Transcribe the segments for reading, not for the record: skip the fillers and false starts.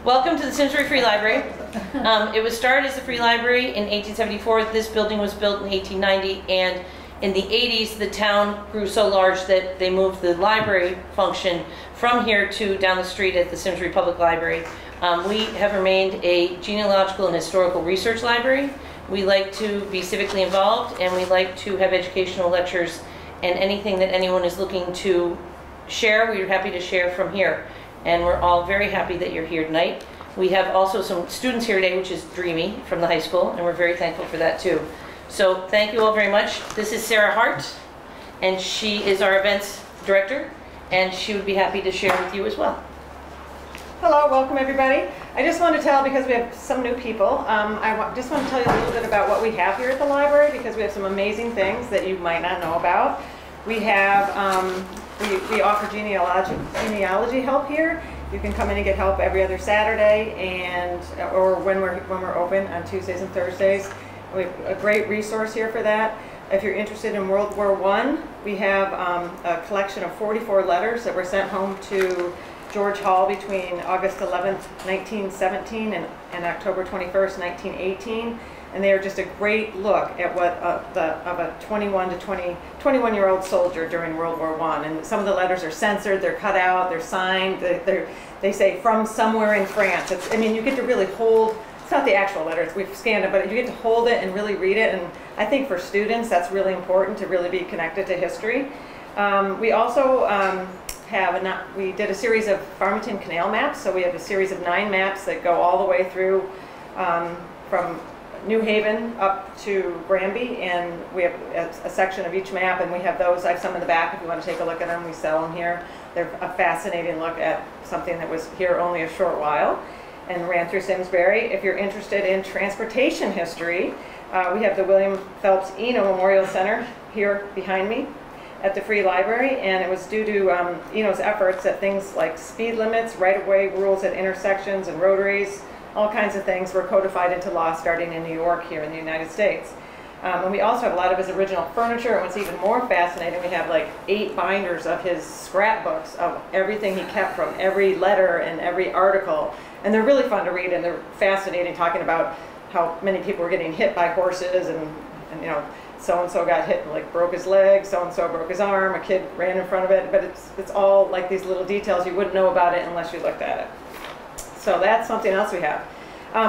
Welcome to the Simsbury Free Library. It was started as a free library in 1874. This building was built in 1890, and in the 80s the town grew so large that they moved the library function from here to down the street at the Simsbury Public Library. We have remained a genealogical and historical research library. We like to be civically involved, and we like to have educational lectures, and anything that anyone is looking to share, we're happy to share from here. And we're all very happy that you're here tonight. We have also some students here today, which is Dreamy from the high school, and we're very thankful for that too. So thank you all very much. This is Sarah Hart, and she is our events director, and she would be happy to share with you as well. Hello, welcome everybody. I just want to tell, because we have some new people, just want to tell you a little bit about what we have here at the library, because we have some amazing things that you might not know about. We have we offer genealogy help here. You can come in and get help every other Saturday, or when we're open on Tuesdays and Thursdays. We have a great resource here for that. If you're interested in World War I, we have a collection of 44 letters that were sent home to George Hall between August 11th, 1917 and October 21st, 1918. And they are just a great look at what of a 21-year-old soldier during World War I. And some of the letters are censored, they're cut out, they're signed, they say from somewhere in France. I mean, you get to really hold, it's not the actual letters, we've scanned it, but you get to hold it and really read it. And I think for students, that's really important to really be connected to history. We also we did a series of Farmington Canal maps. So we have a series of 9 maps that go all the way through from New Haven up to Granby, and we have a section of each map, and we have those. I have some in the back if you want to take a look at them. We sell them here. They're a fascinating look at something that was here only a short while and ran through Simsbury. If you're interested in transportation history, we have the William Phelps Eno Memorial Center here behind me at the Free Library, and it was due to Eno's efforts that things like speed limits, right-of-way rules at intersections and rotaries, all kinds of things were codified into law starting in New York here in the United States. And we also have a lot of his original furniture, and what's even more fascinating, we have like 8 binders of his scrapbooks of everything he kept from every letter and every article. And they're really fun to read, and they're fascinating, talking about how many people were getting hit by horses, and you know, so-and-so got hit and like broke his leg, so-and-so broke his arm, a kid ran in front of it, but it's all like these little details. You wouldn't know about it unless you looked at it. So that's something else we have.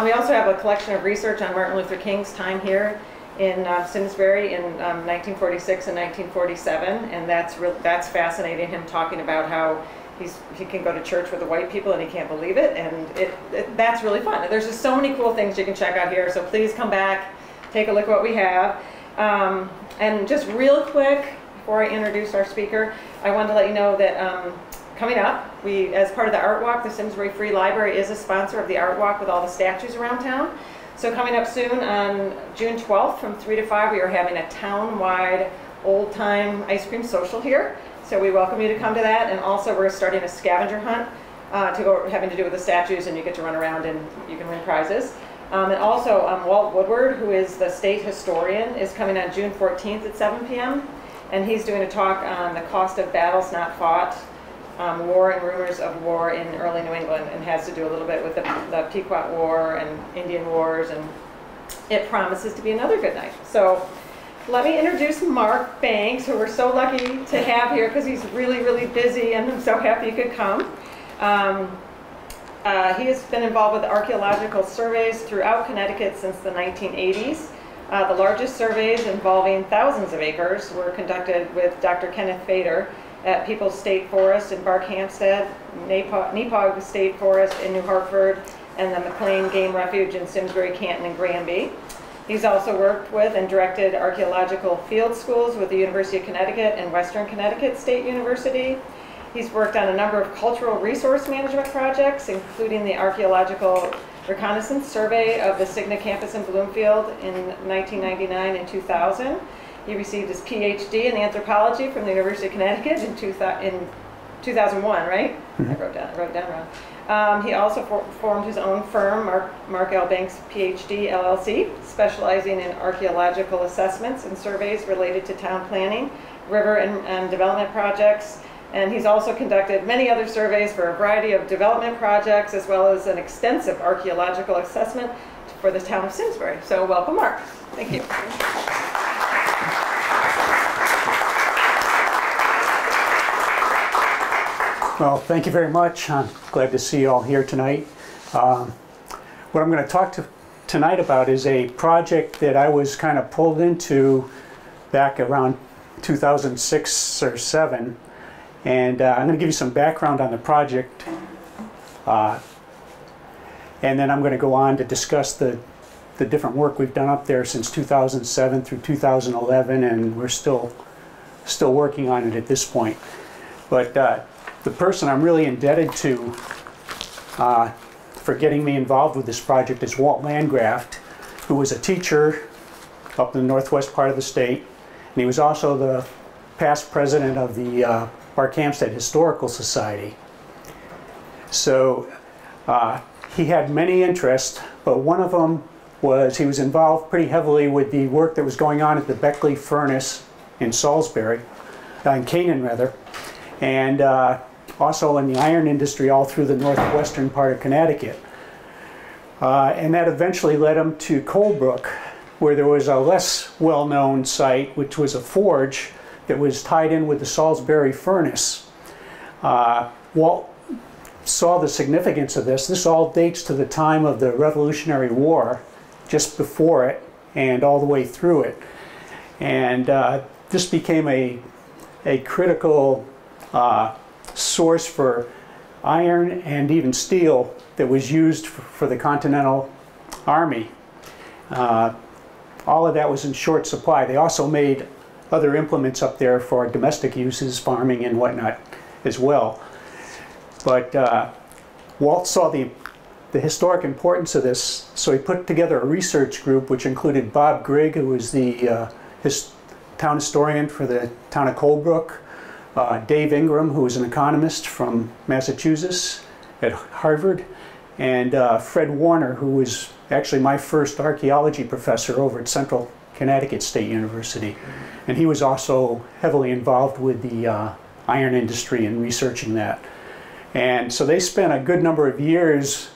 We also have a collection of research on Martin Luther King's time here in Simsbury in 1946 and 1947, and that's fascinating, him talking about how he can go to church with the white people and he can't believe it, and that's really fun. There's just so many cool things you can check out here, so please come back, take a look at what we have. And just real quick, before I introduce our speaker, I wanted to let you know that coming up, as part of the Art Walk, the Simsbury Free Library is a sponsor of the Art Walk with all the statues around town. So coming up soon on June 12th from 3 to 5, we are having a town-wide old-time ice cream social here. So we welcome you to come to that. And also we're starting a scavenger hunt having to do with the statues, and you get to run around and you can win prizes. And also Walt Woodward, who is the state historian, is coming on June 14th at 7 p.m. And he's doing a talk on the cost of battles not fought, war and rumors of war in early New England, and has to do a little bit with the Pequot War and Indian Wars, and it promises to be another good night. So let me introduce Marc Banks, who we're so lucky to have here because he's really, really busy, and I'm so happy you could come. He has been involved with archaeological surveys throughout Connecticut since the 1980s. The largest surveys involving thousands of acres were conducted with Dr. Kenneth Fader at People's State Forest in Barkhamsted, Nepog State Forest in New Hartford, and the McLean Game Refuge in Simsbury, Canton, and Granby. He's also worked with and directed archaeological field schools with the University of Connecticut and Western Connecticut State University. He's worked on a number of cultural resource management projects, including the Archaeological Reconnaissance Survey of the Cigna campus in Bloomfield in 1999 and 2000. He received his Ph.D. in anthropology from the University of Connecticut in 2001, right? Mm-hmm. I wrote it down wrong. He also formed his own firm, Marc L. Banks, Ph.D., LLC, specializing in archaeological assessments and surveys related to town planning, river and development projects, And he's also conducted many other surveys for a variety of development projects, as well as an extensive archaeological assessment for the town of Simsbury. So welcome, Marc. Thank you. Well, thank you very much. I'm glad to see you all here tonight. What I'm going to talk tonight about is a project that I was kind of pulled into back around 2006 or 7. And I'm going to give you some background on the project. And then I'm going to go on to discuss the different work we've done up there since 2007 through 2011, and we're still working on it at this point. But the person I'm really indebted to for getting me involved with this project is Walt Landgraf, who was a teacher up in the northwest part of the state, and he was also the past president of the Barkhamsted Historical Society. So he had many interests, but one of them was he was involved pretty heavily with the work that was going on at the Beckley Furnace in Salisbury, in Canaan rather, and also in the iron industry all through the northwestern part of Connecticut. And that eventually led him to Colebrook, where there was a less well-known site, which was a forge that was tied in with the Salisbury furnace. Walt saw the significance of this. This all dates to the time of the Revolutionary War, just before it and all the way through it. And this became a critical source for iron and even steel that was used for the Continental Army. All of that was in short supply. They also made other implements up there for domestic uses, farming and whatnot as well. But Walt saw the historic importance of this, so he put together a research group which included Bob Grigg, who was the town historian for the town of Colebrook, Dave Ingram, who was an economist from Massachusetts at Harvard, and Fred Warner, who was actually my first archaeology professor over at Central Connecticut State University. And he was also heavily involved with the iron industry and researching that. And so they spent a good number of years.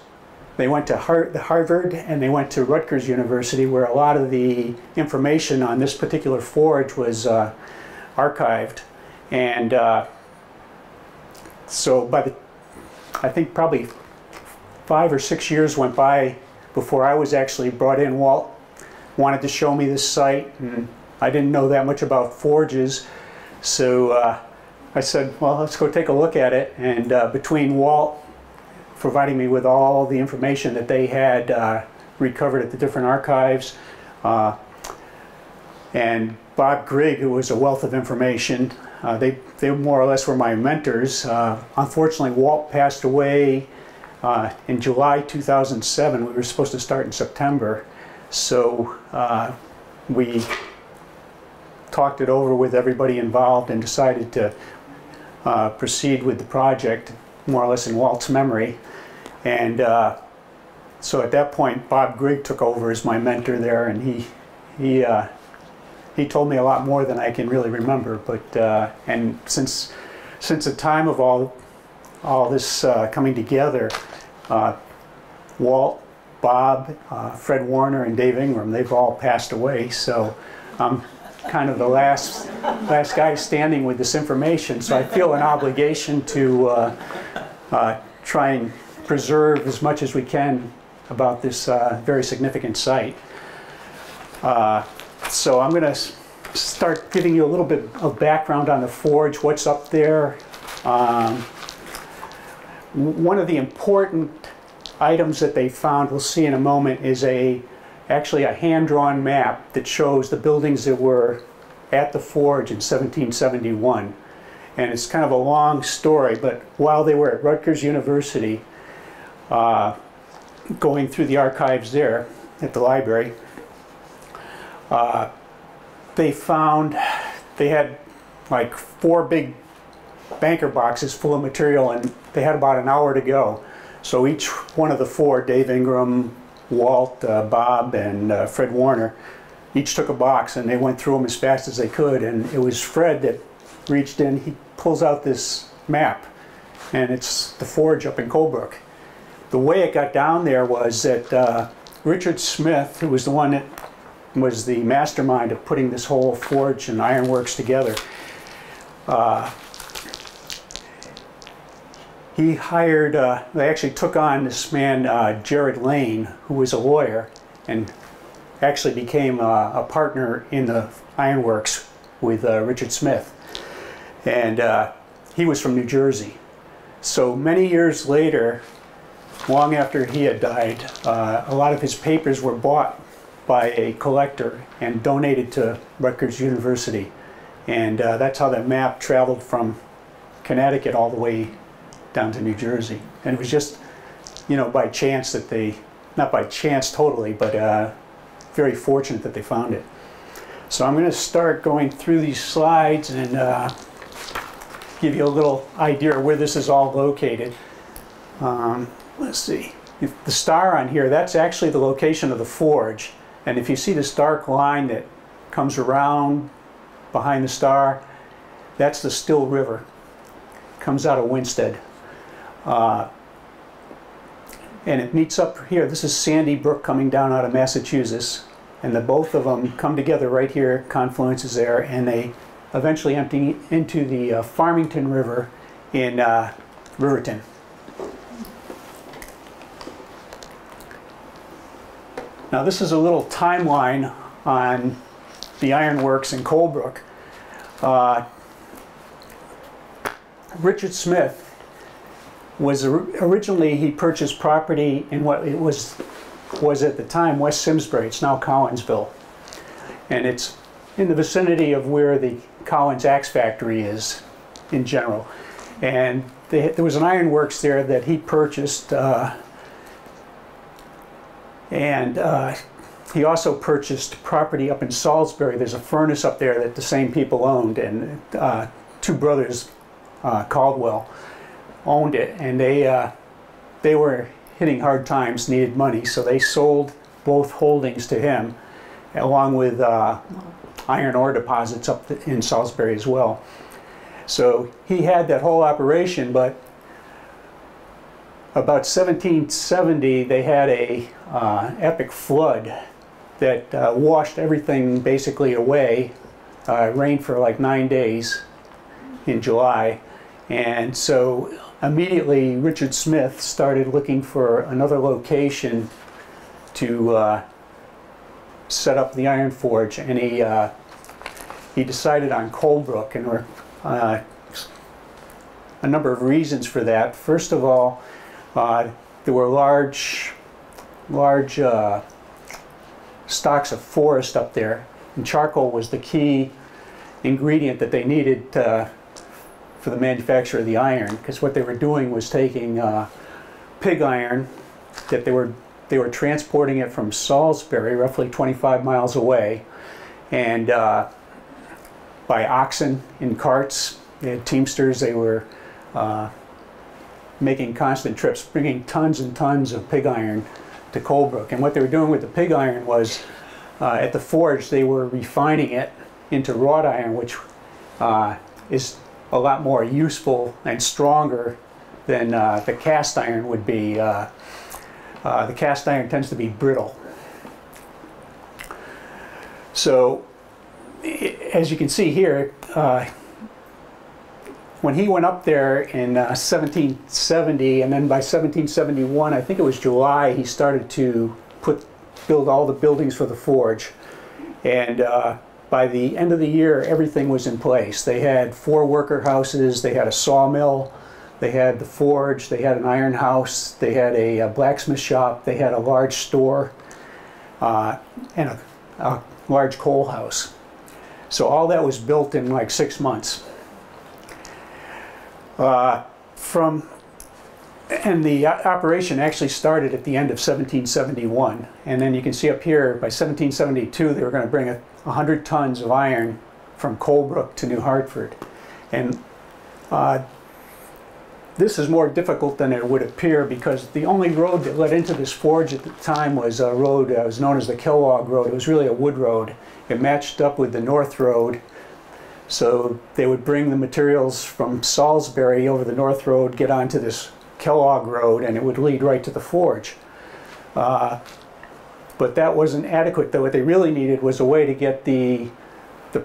They went to Harvard and they went to Rutgers University, where a lot of the information on this particular forge was archived. And so I think probably 5 or 6 years went by before I was actually brought in. Walt wanted to show me this site, and I didn't know that much about forges, so I said, well, let's go take a look at it. And between Walt providing me with all the information that they had recovered at the different archives, and Bob Grigg, who was a wealth of information, they more or less were my mentors. Unfortunately, Walt passed away in July 2007. We were supposed to start in September, so we talked it over with everybody involved and decided to proceed with the project more or less in Walt's memory. And so at that point, Bob Grigg took over as my mentor there, and he told me a lot more than I can really remember. But and since the time of all this coming together, Walt, Bob, Fred Warner, and Dave Ingram, they've all passed away. So I'm kind of the last guy standing with this information. So I feel an obligation to try and preserve as much as we can about this very significant site. So I'm going to start giving you a little bit of background on the forge, what's up there. One of the important items that they found, we'll see in a moment, is actually a hand-drawn map that shows the buildings that were at the forge in 1771. And it's kind of a long story, but while they were at Rutgers University, going through the archives there at the library, they found they had like 4 big banker boxes full of material, and they had about an hour to go. So each one of the 4, Dave Ingram, Walt, Bob, and Fred Warner, each took a box, and they went through them as fast as they could. And it was Fred that reached in. pulls out this map, and it's the forge up in Colebrook. The way it got down there was that Richard Smith, who was the one that was the mastermind of putting this whole forge and ironworks together, he hired, they actually took on this man, Jared Lane, who was a lawyer and actually became a partner in the ironworks with Richard Smith. And he was from New Jersey. So many years later, long after he had died, a lot of his papers were bought by a collector and donated to Rutgers University. And that's how that map traveled from Connecticut all the way down to New Jersey. And it was just, you know, by chance that they, not by chance totally, but very fortunate that they found it. So I'm going to start going through these slides and give you a little idea of where this is all located. Let's see. If the star on here, that's actually the location of the forge. And if you see this dark line that comes around behind the star, that's the Still River. Comes out of Winstead. And it meets up here. This is Sandy Brook coming down out of Massachusetts. And the both of them come together right here, confluences there, and they eventually empty into the Farmington River in Riverton. Now this is a little timeline on the ironworks in Colebrook. Richard Smith was originally, he purchased property in what it was at the time West Simsbury. It's now Collinsville, and it's in the vicinity of where the Collins Axe Factory is in general. And there was an ironworks there that he purchased, and he also purchased property up in Salisbury. There's a furnace up there that the same people owned, and two brothers, Caldwell, owned it, and they were hitting hard times, needed money, so they sold both holdings to him, along with iron ore deposits up in Salisbury as well. So he had that whole operation, but about 1770 they had a epic flood that washed everything basically away. It rained for like 9 days in July, and so immediately Richard Smith started looking for another location to set up the iron forge, and he decided on Colebrook, and there were a number of reasons for that. First of all, there were large stocks of forest up there, and charcoal was the key ingredient that they needed for the manufacture of the iron, because what they were doing was taking pig iron that they were transporting it from Salisbury, roughly 25 miles away, and by oxen in carts. They had teamsters. They were making constant trips, bringing tons and tons of pig iron to Colebrook. And what they were doing with the pig iron was, at the forge, they were refining it into wrought iron, which is a lot more useful and stronger than the cast iron would be. The cast iron tends to be brittle. So, as you can see here, when he went up there in 1770, and then by 1771, I think it was July, he started to build all the buildings for the forge. And by the end of the year, everything was in place. They had 4 worker houses, they had a sawmill, they had the forge, they had an iron house, they had a blacksmith shop, they had a large store, and a large coal house. So all that was built in like 6 months. And the operation actually started at the end of 1771. And then you can see up here, by 1772, they were going to bring 100 tons of iron from Colebrook to New Hartford. And this is more difficult than it would appear, because the only road that led into this forge at the time was a road that was known as the Kellogg Road. It was really a wood road. It matched up with the North Road So they would bring the materials from Salisbury over the North Road, get onto this Kellogg Road, and it would lead right to the forge. But that wasn't adequate, though. What they really needed was a way to get the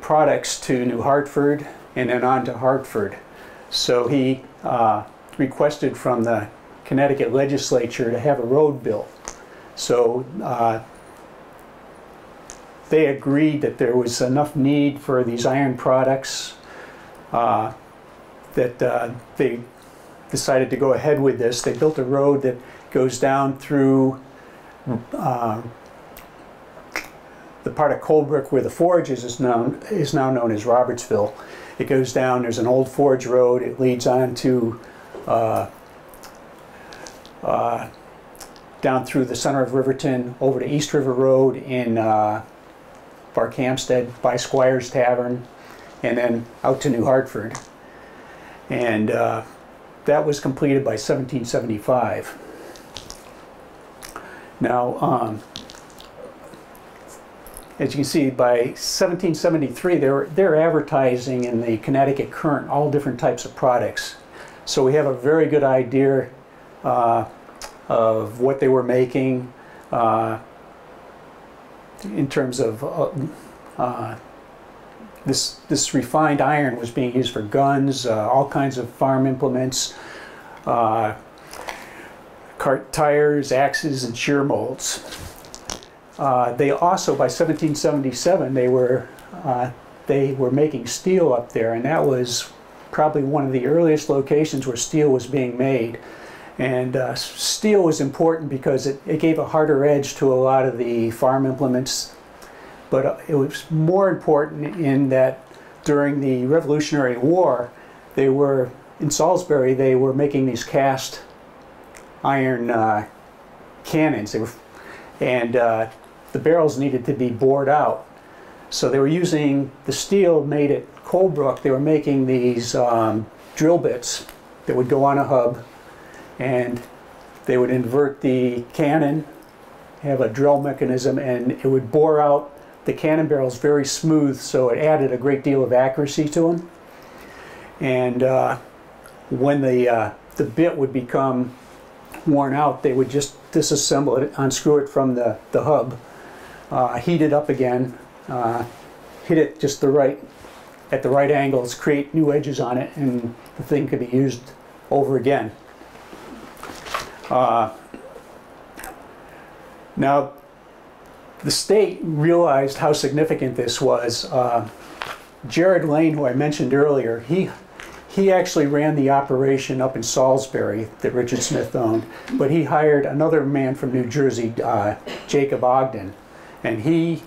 products to New Hartford and then on to Hartford. So he requested from the Connecticut legislature to have a road built. So they agreed that there was enough need for these iron products that they decided to go ahead with this. They built a road that goes down through the part of Colebrook where the forge is now known as Robertsville. It goes down, there's an old forge road, it leads on to down through the center of Riverton, over to East River Road in Barkhamsted by Squire's Tavern, and then out to New Hartford. And that was completed by 1775. Now, as you can see, by 1773, they're advertising in the Connecticut Current all different types of products. So we have a very good idea of what they were making in terms of this refined iron was being used for guns, all kinds of farm implements, cart tires, axes, and shear molds. They also, by 1777, they were making steel up there, and that was probably one of the earliest locations where steel was being made. And steel was important because it gave a harder edge to a lot of the farm implements, but it was more important in that during the Revolutionary War, they were, in Salisbury, they were making these cast iron cannons. And the barrels needed to be bored out. So they were using the steel made at Colebrook. They were making these drill bits that would go on a hub, and they would invert the cannon, have a drill mechanism, and it would bore out the cannon barrels very smooth, so it added a great deal of accuracy to them. And when the bit would become worn out, they would just disassemble it, unscrew it from the hub, heat it up again, hit it just at the right angles, create new edges on it, and the thing could be used over again. Now, the state realized how significant this was. Jared Lane, who I mentioned earlier, he actually ran the operation up in Salisbury that Richard Smith owned, but he hired another man from New Jersey, Jacob Ogden, and he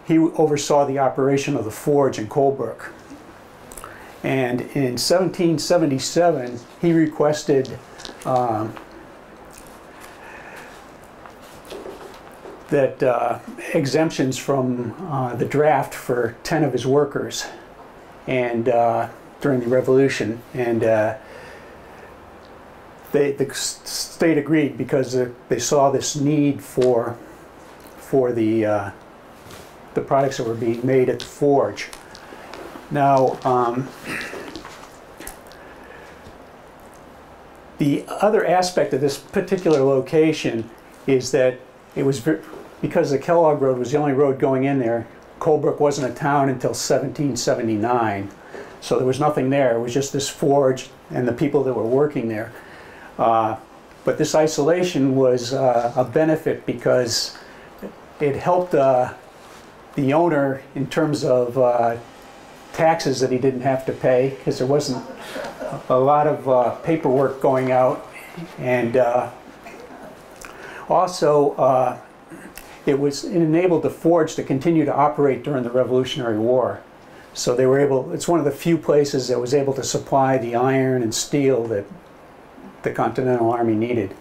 oversaw the operation of the forge in Colebrook. And in 1777, he requested that exemptions from the draft for 10 of his workers, and during the Revolution, and the state agreed because they saw this need for the products that were being made at the forge. Now, the other aspect of this particular location is that it was because the Kellogg Road was the only road going in there. Colebrook wasn't a town until 1779, so there was nothing there. It was just this forge and the people that were working there. But this isolation was a benefit because it helped the owner in terms of taxes that he didn't have to pay, because there wasn't a lot of paperwork going out, and also it enabled the forge to continue to operate during the Revolutionary War. So they were able, it's one of the few places that was able to supply the iron and steel that the Continental Army needed.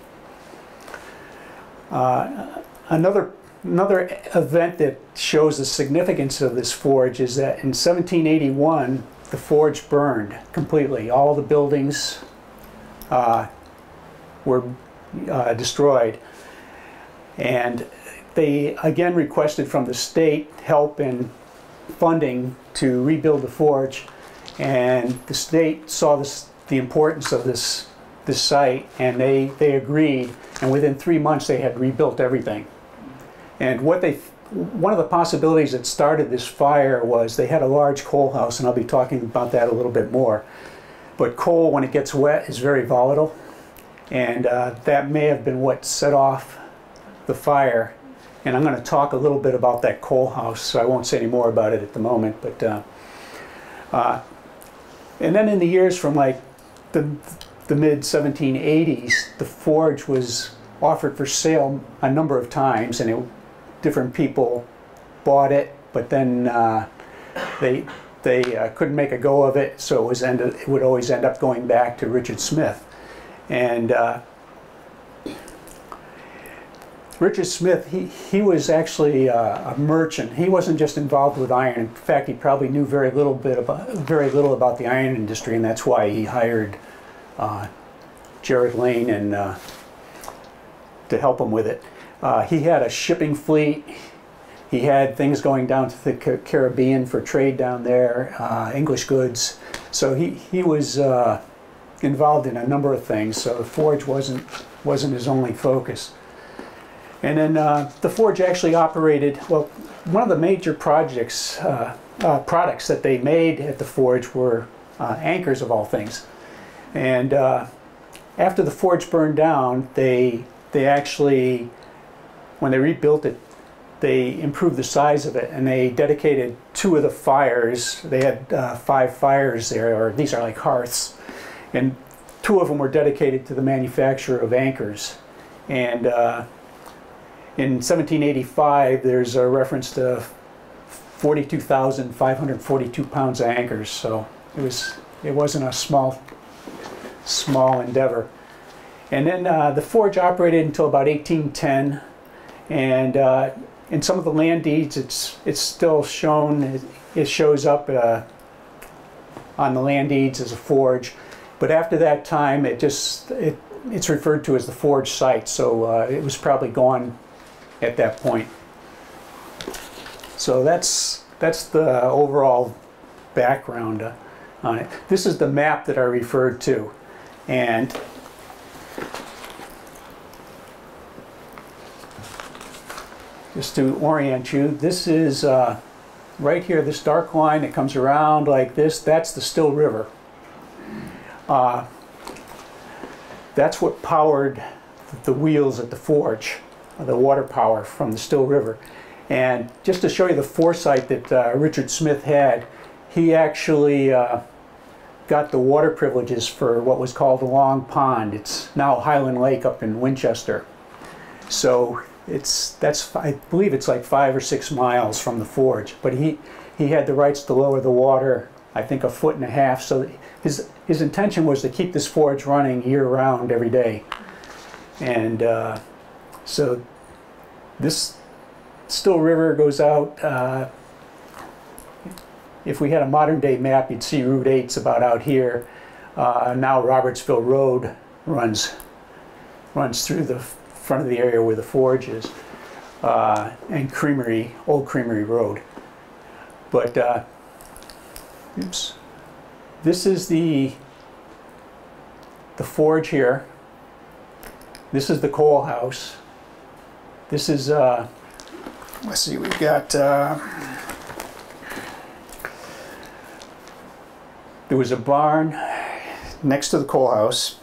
Another event that shows the significance of this forge is that in 1781, the forge burned completely. All the buildings were destroyed. And they again requested from the state help and funding to rebuild the forge. And the state saw the importance of this site, and they agreed, and within 3 months they had rebuilt everything. And one of the possibilities that started this fire was they had a large coal house, and I'll be talking about that a little bit more. But coal, when it gets wet, is very volatile, and that may have been what set off the fire. And I'm going to talk a little bit about that coal house, so I won't say any more about it at the moment. But and then in the years from like the mid 1780s, the forge was offered for sale a number of times, and different people bought it, but then they couldn't make a go of it, so it would always end up going back to Richard Smith. And Richard Smith, he was actually a merchant. He wasn't just involved with iron. In fact, he probably knew very little about the iron industry, and that's why he hired Jared Lane and to help him with it. He had a shipping fleet. He had things going down to the Caribbean for trade down there, English goods. So he was involved in a number of things. So the forge wasn't his only focus. And then the forge actually operated, well, one of the major products that they made at the forge were anchors, of all things. And after the forge burned down, they actually, when they rebuilt it, they improved the size of it, and they dedicated 2 of the fires. They had 5 fires there, or these are like hearths, and 2 of them were dedicated to the manufacture of anchors. And in 1785, there's a reference to 42,542 pounds of anchors. So it wasn't a small endeavor. And then the forge operated until about 1810, and in some of the land deeds, it's still shown. It shows up on the land deeds as a forge, but after that time, it's referred to as the forge site. So it was probably gone at that point. So that's the overall background on it. This is the map that I referred to, and just to orient you, this is right here, this dark line that comes around like this, that's the Still River. That's what powered the wheels at the forge, the water power from the Still River. And just to show you the foresight that Richard Smith had, he actually got the water privileges for what was called the Long Pond. It's now Highland Lake up in Winchester. So I believe it's like 5 or 6 miles from the forge. But he had the rights to lower the water, I think, 1.5 feet. So his intention was to keep this forge running year-round every day. And so this Still River goes out. If we had a modern-day map, you'd see Route 8's about out here. Now Robertsville Road runs through the front of the area where the forge is, and Creamery, Old Creamery Road. But oops, this is the forge here. This is the coal house. This is let's see, we've got there was a barn next to the coal house.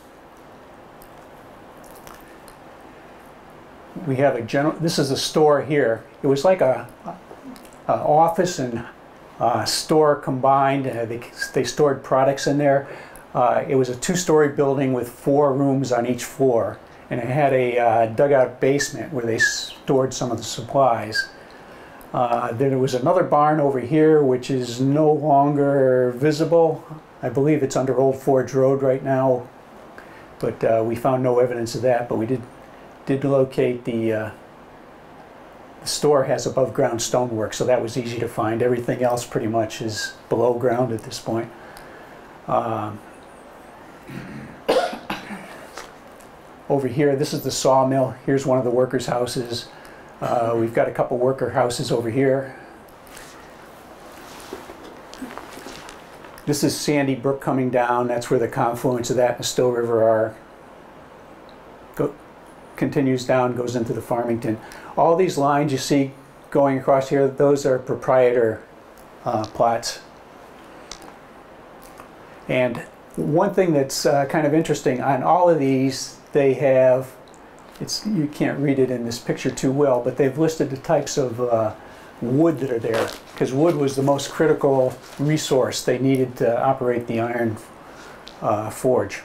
We have this is a store here. It was like a office and store combined. They stored products in there. It was a 2-story building with 4 rooms on each floor, and it had a dugout basement where they stored some of the supplies. There was another barn over here which is no longer visible. I believe it's under Old Forge Road right now, but we found no evidence of that. But we did locate the store has above ground stonework, so that was easy to find. Everything else pretty much is below ground at this point. Over here, this is the sawmill. Here's one of the workers' houses. We've got a couple worker houses over here. This is Sandy Brook coming down. That's where the confluence of that and the Still River are. Continues down, goes into the Farmington. All these lines you see going across here, those are proprietor plots. And one thing that's kind of interesting, on all of these, they have, you can't read it in this picture too well, but they've listed the types of wood that are there, because wood was the most critical resource they needed to operate the iron forge.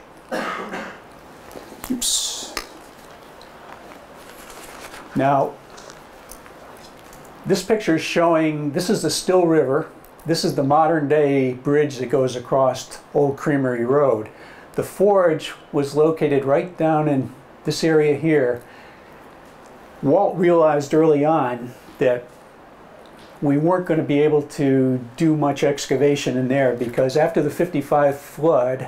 Oops. Now, this picture is showing, this is the Still River. This is the modern day bridge that goes across Old Creamery Road. The forge was located right down in this area here. Walt realized early on that we weren't going to be able to do much excavation in there, because after the '55 flood,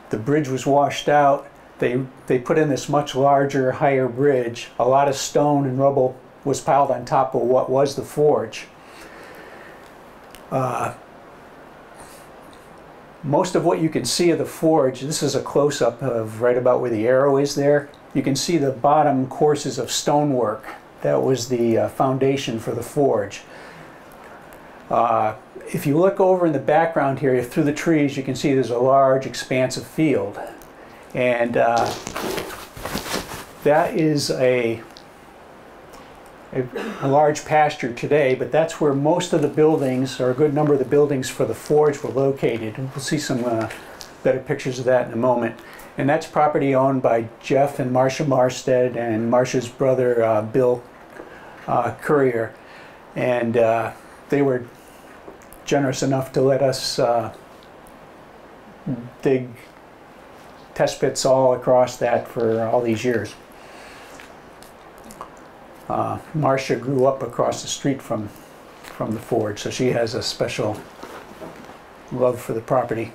the bridge was washed out. They put in this much larger, higher bridge. A lot of stone and rubble was piled on top of what was the forge. Most of what you can see of the forge, this is a close-up of right about where the arrow is there. You can see the bottom courses of stonework. That was the foundation for the forge. If you look over in the background here, through the trees, you can see there's a large expansive field. And that is a large pasture today, but that's where most of the buildings, or a good number of the buildings for the forge were located. And we'll see some better pictures of that in a moment. And that's property owned by Jeff and Marcia Marstead and Marcia's brother Bill Currier. And they were generous enough to let us dig test pits all across that for all these years. Marcia grew up across the street from the forge, so she has a special love for the property.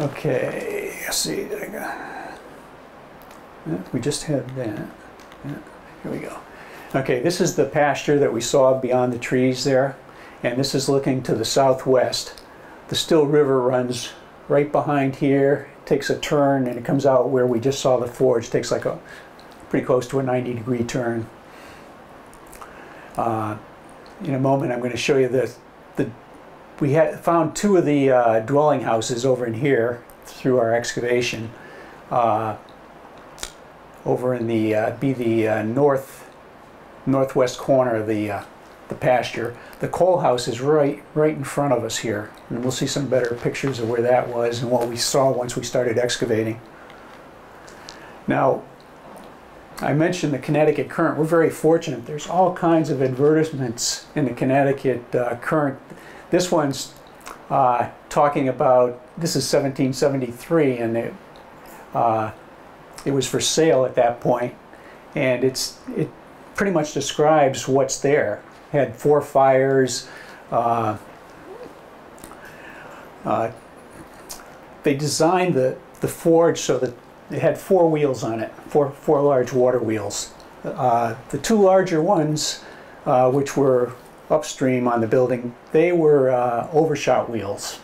Okay, let's see. We just had that. Yeah, here we go. Okay, this is the pasture that we saw beyond the trees there, and this is looking to the southwest. The Still River runs right behind here, takes a turn, and it comes out where we just saw the forge. Takes like a pretty close to a 90-degree turn. In a moment, I'm going to show you we had found two of the dwelling houses over in here through our excavation. Over in the northwest corner of the pasture. The coal house is right in front of us here, and we'll see some better pictures of where that was and what we saw once we started excavating. Now, I mentioned the Connecticut Current. We're very fortunate. There's all kinds of advertisements in the Connecticut Current. This one's talking about, this is 1773, and it was for sale at that point, and it pretty much describes what's there. Had 4 fires. They designed the forge so that it had 4 wheels on it, four large water wheels. The 2 larger ones, which were upstream on the building, they were overshot wheels.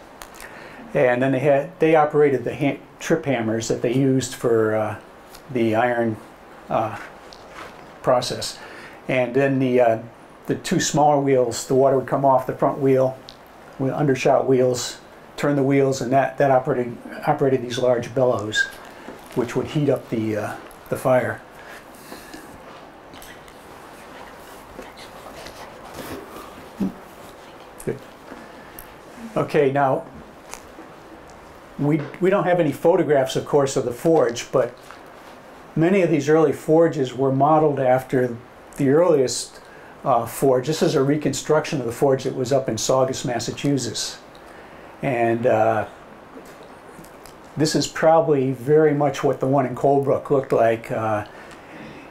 And then they operated the trip hammers that they used for the iron process. And then the 2 smaller wheels, the water would come off the front wheel with undershot wheels, turn the wheels, and that operated these large bellows, which would heat up the fire. Good. Okay, now we don't have any photographs, of course, of the forge, but many of these early forges were modeled after the earliest forge. This is a reconstruction of the forge that was up in Saugus, Massachusetts. And this is probably very much what the one in Colebrook looked like.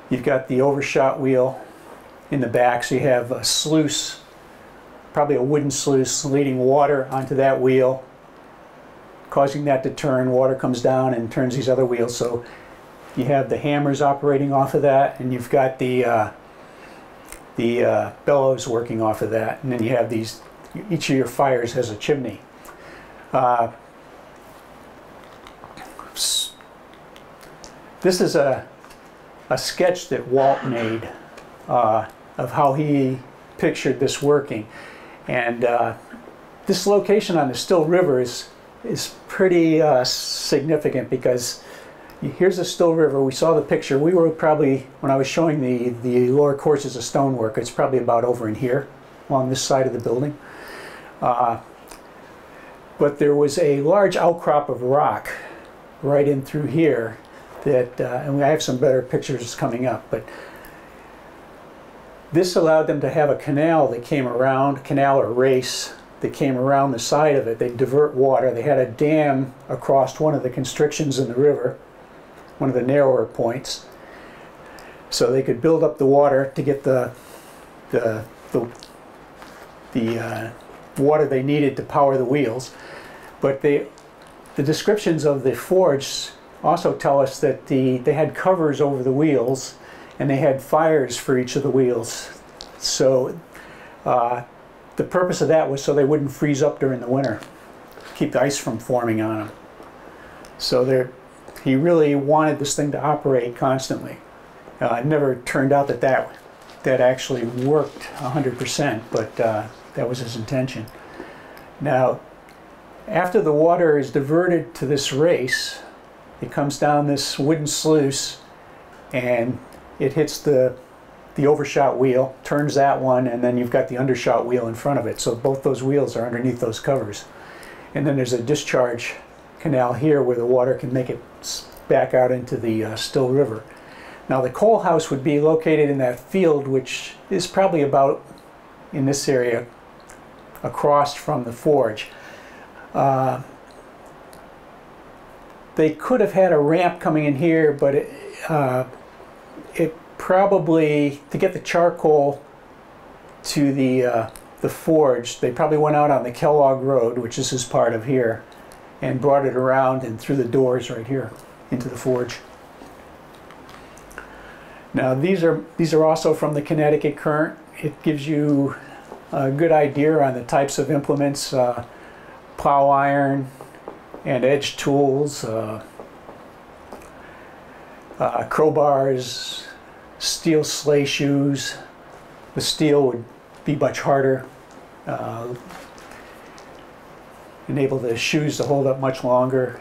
You've got the overshot wheel in the back, so you have a sluice, probably a wooden sluice, leading water onto that wheel, causing that to turn. Water comes down and turns these other wheels. So you have the hammers operating off of that, and you've got the the bellows working off of that, and then you have these, each of your fires has a chimney. This is a sketch that Walt made of how he pictured this working, and this location on the Still River is pretty significant, because here's the Still River. We saw the picture. We were probably, when I was showing the lower courses of stonework, it's probably about over in here along this side of the building. But there was a large outcrop of rock right in through here that, and I have some better pictures coming up, but this allowed them to have a canal that came around, canal or race, that came around the side of it. They divert water. They had a dam across one of the constrictions in the river, one of the narrower points, so they could build up the water to get the water they needed to power the wheels. But the descriptions of the forge also tell us that they had covers over the wheels, and they had fires for each of the wheels. So the purpose of that was so they wouldn't freeze up during the winter, keep the ice from forming on them. So he really wanted this thing to operate constantly. It never turned out that actually worked 100%, but that was his intention. Now, after the water is diverted to this race, it comes down this wooden sluice, and it hits the overshot wheel, turns that one, and then you've got the undershot wheel in front of it. So both those wheels are underneath those covers. And then there's a discharge canal here where the water can make it back out into the Still River. Now the coal house would be located in that field, which is probably about in this area across from the forge. They could have had a ramp coming in here, but it probably, to get the charcoal to the forge, they probably went out on the Kellogg Road, which this is part of here, and brought it around and through the doors right here into the forge. Now these are also from the Connecticut Current. It gives you a good idea on the types of implements, plow iron and edge tools, crowbars, steel sleigh shoes. The steel would be much harder, enable the shoes to hold up much longer.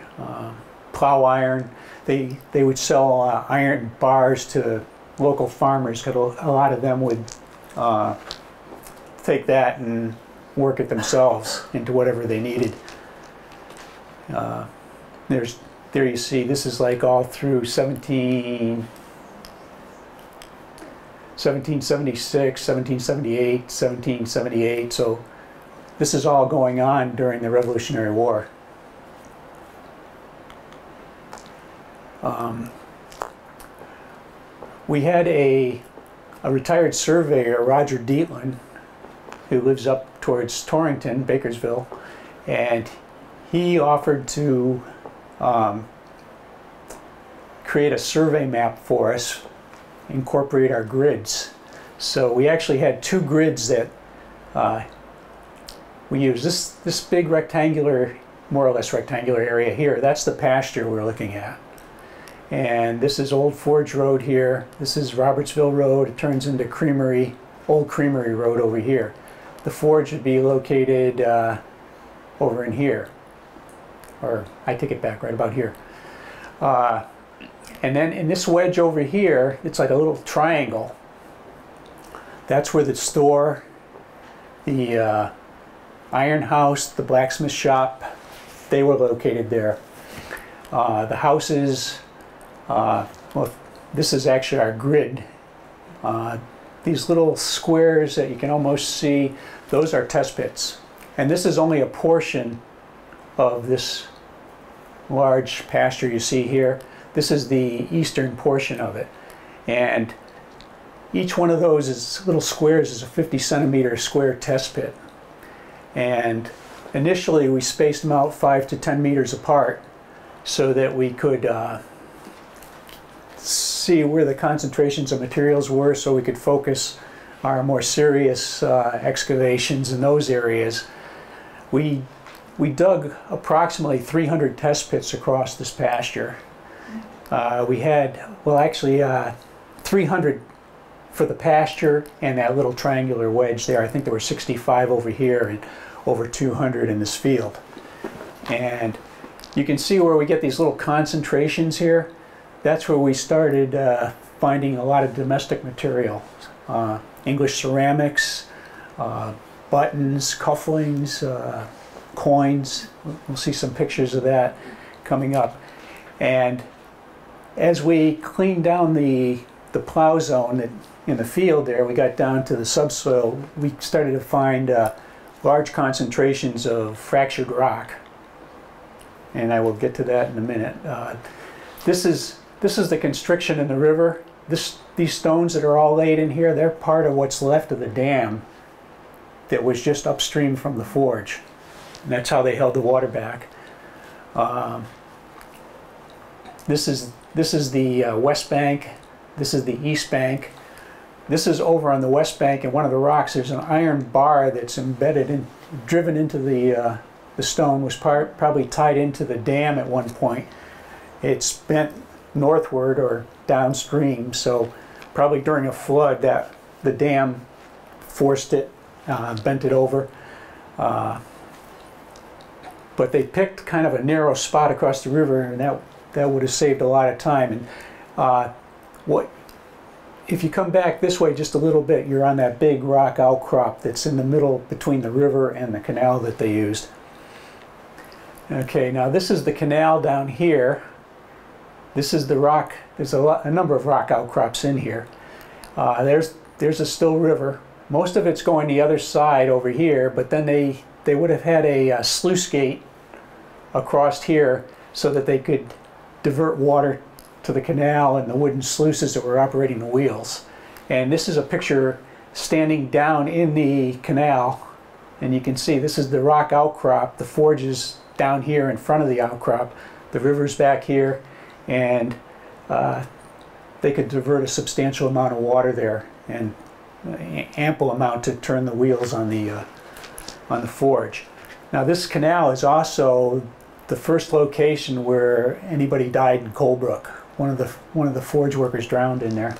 Plow iron, they would sell iron bars to local farmers, because a lot of them would take that and work it themselves into whatever they needed. There you see, this is like all through 1776, 1778, 1778, so this is all going on during the Revolutionary War. We had a retired surveyor, Roger Dietland, who lives up towards Torrington, Bakersville, and he offered to create a survey map for us, incorporate our grids. So we actually had two grids that we used. This big rectangular, more or less rectangular area here, that's the pasture we're looking at. And this is Old Forge Road here. This is Robertsville Road. It turns into Creamery, Old Creamery Road over here. The forge would be located over in here. Or I take it back, right about here. And then in this wedge over here, it's like a little triangle. That's where the store, the iron house, the blacksmith shop, they were located there. The houses, well, this is actually our grid. These little squares that you can almost see, those are test pits. And this is only a portion of this large pasture you see here. This is the eastern portion of it. And each one of those little squares is a 50-centimeter square test pit. And initially we spaced them out 5 to 10 meters apart so that we could see where the concentrations of materials were, so we could focus our more serious excavations in those areas, we dug approximately 300 test pits across this pasture. We had, well, actually 300 for the pasture and that little triangular wedge there. I think there were 65 over here and over 200 in this field. And you can see where we get these little concentrations here. That's where we started finding a lot of domestic material. English ceramics, buttons, cufflinks, coins. We'll see some pictures of that coming up. And as we cleaned down the plow zone in the field there, we got down to the subsoil, we started to find large concentrations of fractured rock. And I will get to that in a minute. This is the constriction in the river. These stones that are all laid in here, they're part of what's left of the dam that was just upstream from the forge. And that's how they held the water back. This is the west bank. This is the east bank. This is over on the west bank, and one of the rocks, there's an iron bar that's embedded in, driven into the stone, was probably tied into the dam at one point. It's bent northward or downstream, so probably during a flood that the dam forced it, bent it over. But they picked kind of a narrow spot across the river, and that would have saved a lot of time. And if you come back this way just a little bit, you're on that big rock outcrop that's in the middle between the river and the canal that they used. Okay, now this is the canal down here. This is the rock. There's a number of rock outcrops in here. There's a still river. Most of it's going the other side over here, but then they would have had a sluice gate across here so that they could divert water to the canal and the wooden sluices that were operating the wheels. And this is a picture standing down in the canal, and you can see this is the rock outcrop. The forge is down here in front of the outcrop. The river's back here, and they could divert a substantial amount of water there, and ample amount to turn the wheels on the forge. Now this canal is also the first location where anybody died in Colebrook. One of the forge workers drowned in there.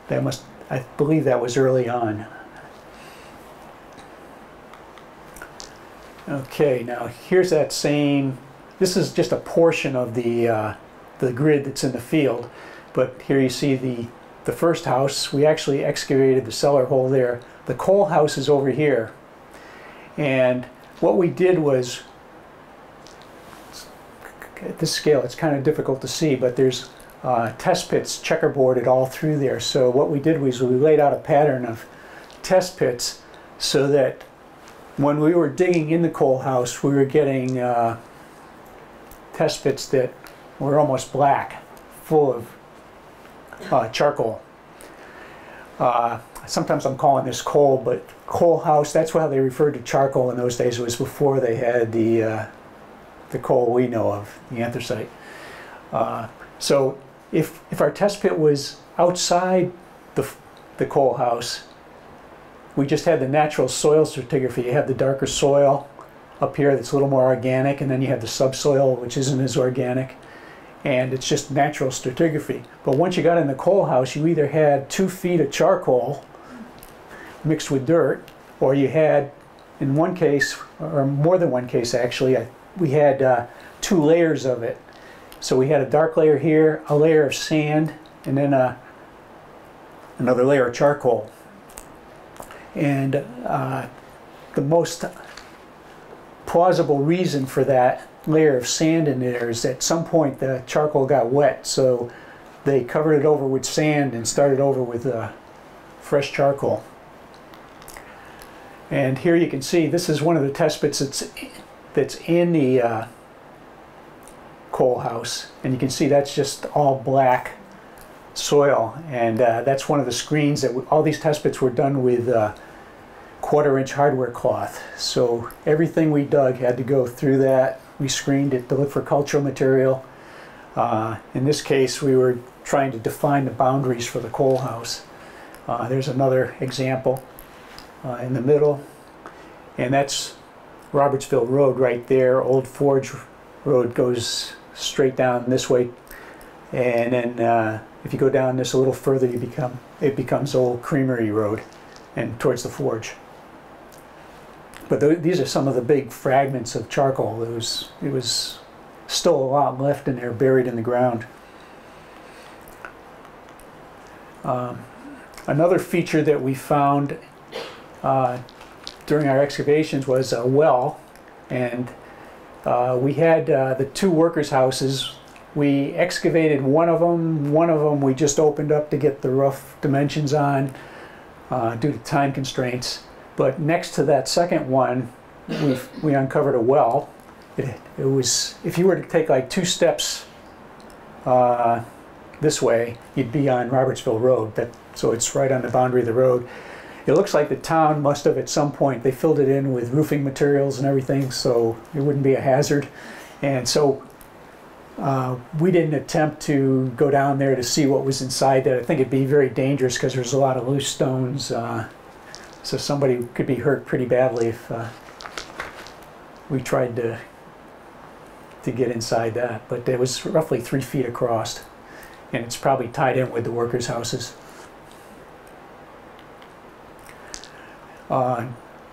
I believe that was early on. Okay, now here's that same. This is just a portion of the grid that's in the field, but here you see the first house. We actually excavated the cellar hole there. The coal house is over here, and what we did was, at this scale it's kind of difficult to see, but there's test pits checkerboarded all through there. So what we did was we laid out a pattern of test pits so that when we were digging in the coal house, we were getting test pits that were almost black, full of charcoal. Sometimes I'm calling this coal, but coal house, that's how they referred to charcoal in those days. It was before they had the coal we know of, the anthracite. So if our test pit was outside the coal house, we just had the natural soil stratigraphy. You have the darker soil up here that's a little more organic, and then you have the subsoil, which isn't as organic, and it's just natural stratigraphy. But once you got in the coal house, you either had 2 feet of charcoal mixed with dirt, or you had, in one case, or more than one case actually, we had 2 layers of it. So we had a dark layer here, a layer of sand, and then another layer of charcoal. And the most plausible reason for that layer of sand in there is at some point the charcoal got wet, so they covered it over with sand and started over with fresh charcoal. And here you can see this is one of the test pits that's in the coal house, and you can see that's just all black soil, and that's one of the screens that all these test pits were done with 1/4-inch hardware cloth. So everything we dug had to go through that. We screened it to look for cultural material. In this case, we were trying to define the boundaries for the coal house. There's another example in the middle, and that's Robertsville Road right there. Old Forge Road goes straight down this way, and then if you go down this a little further, it becomes Old Creamery Road and towards the forge. But these are some of the big fragments of charcoal. It was still a lot left in there, buried in the ground. Another feature that we found during our excavations was a well, and we had the two workers' houses. We excavated one of them. One of them we just opened up to get the rough dimensions on due to time constraints. But next to that second one, we uncovered a well. It was, if you were to take like 2 steps this way, you'd be on Robertsville Road. So it's right on the boundary of the road. It looks like the town must have at some point, they filled it in with roofing materials and everything, so it wouldn't be a hazard. And so we didn't attempt to go down there to see what was inside that. I think it'd be very dangerous because there's a lot of loose stones, so somebody could be hurt pretty badly if we tried to get inside that. But it was roughly 3 feet across, and it's probably tied in with the workers' houses.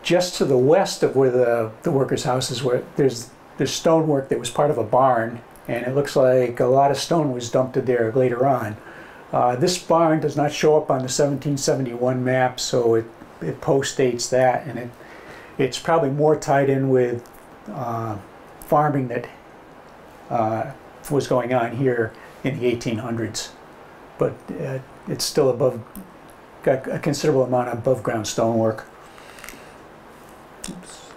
Just to the west of where the workers' houses were, there's stonework that was part of a barn, and it looks like a lot of stone was dumped there later on. This barn does not show up on the 1771 map, so it postdates that, and it's probably more tied in with farming that was going on here in the 1800s. But it's still got a considerable amount of above ground stonework. Oops.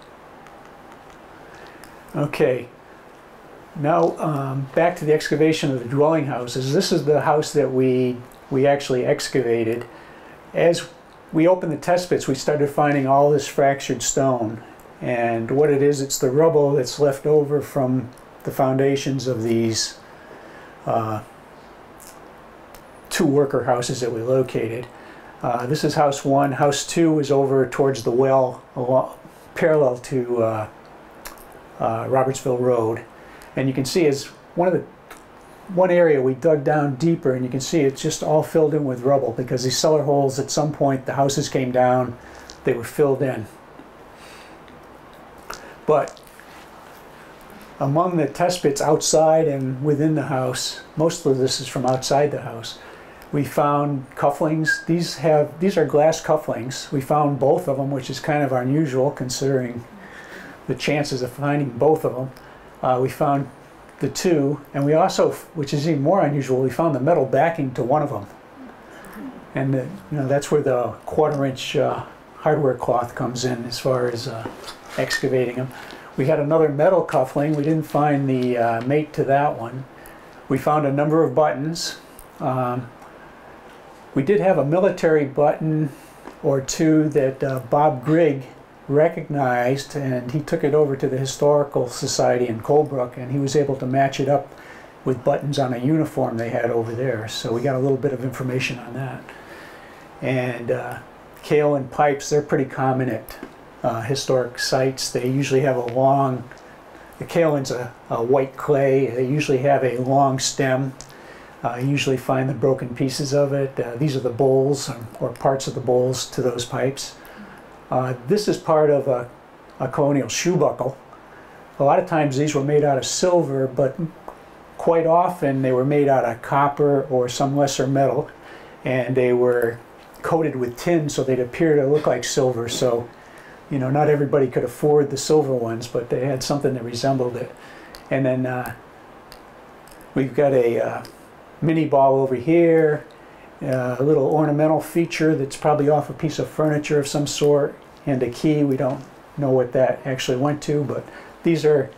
Okay, now back to the excavation of the dwelling houses. This is the house that we actually excavated. As we opened the test pits, we started finding all this fractured stone, and what it is, it's the rubble that's left over from the foundations of these 2 worker houses that we located. This is house 1. House 2 is over towards the well, parallel to Robertsville Road, and you can see as one area we dug down deeper, and you can see it's just all filled in with rubble because these cellar holes, at some point the houses came down, they were filled in. But among the test pits outside and within the house, most of this is from outside the house, we found cufflings. These are glass cufflings. We found both of them, which is kind of unusual considering the chances of finding both of them. We found the 2, and we also, which is even more unusual, we found the metal backing to one of them. And that's where the 1/4-inch hardware cloth comes in as far as excavating them. We had another metal cuffling. We didn't find the mate to that one. We found a number of buttons. We did have a military button or 2 that Bob Grigg recognized, and he took it over to the Historical Society in Colebrook, and he was able to match it up with buttons on a uniform they had over there. So we got a little bit of information on that. And kaolin pipes, they're pretty common at historic sites. They usually have the kaolin's a white clay. They usually have a long stem. You usually find the broken pieces of it. These are the bowls or parts of the bowls to those pipes. This is part of a colonial shoe buckle. A lot of times these were made out of silver, but quite often they were made out of copper or some lesser metal, and they were coated with tin so they'd appear to look like silver. So, not everybody could afford the silver ones, but they had something that resembled it. And then we've got a mini ball over here, a little ornamental feature that's probably off a piece of furniture of some sort, and a key. We don't know what that actually went to, but these are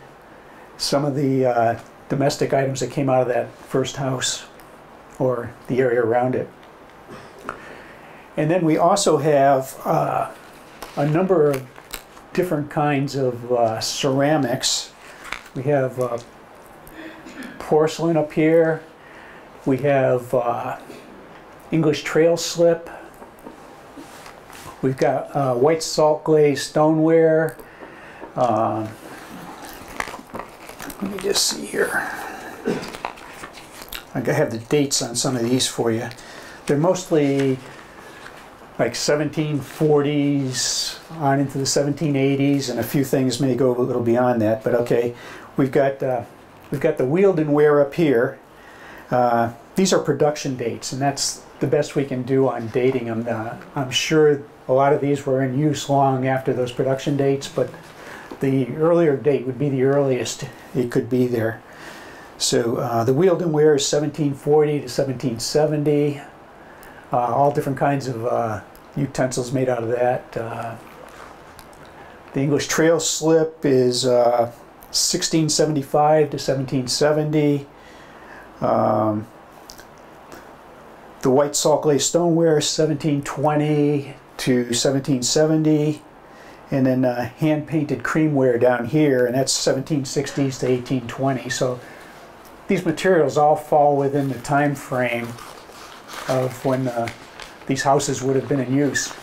some of the domestic items that came out of that first house or the area around it. And then we also have a number of different kinds of ceramics. We have porcelain up here. We have English trail slip. We've got white salt glazed stoneware. Let me just see here. I have the dates on some of these for you. They're mostly like 1740s on into the 1780s, and a few things may go a little beyond that. But okay, we've got the Wealdenware up here. These are production dates, and that's the best we can do on dating them. I'm sure a lot of these were in use long after those production dates, but the earlier date would be the earliest it could be there. So the Wealdenware is 1740 to 1770. All different kinds of utensils made out of that. The English trail slip is 1675 to 1770. The white salt glazed stoneware is 1720 to 1770. And then hand painted creamware down here, and that's 1760s to 1820. So these materials all fall within the time frame of when these houses would have been in use.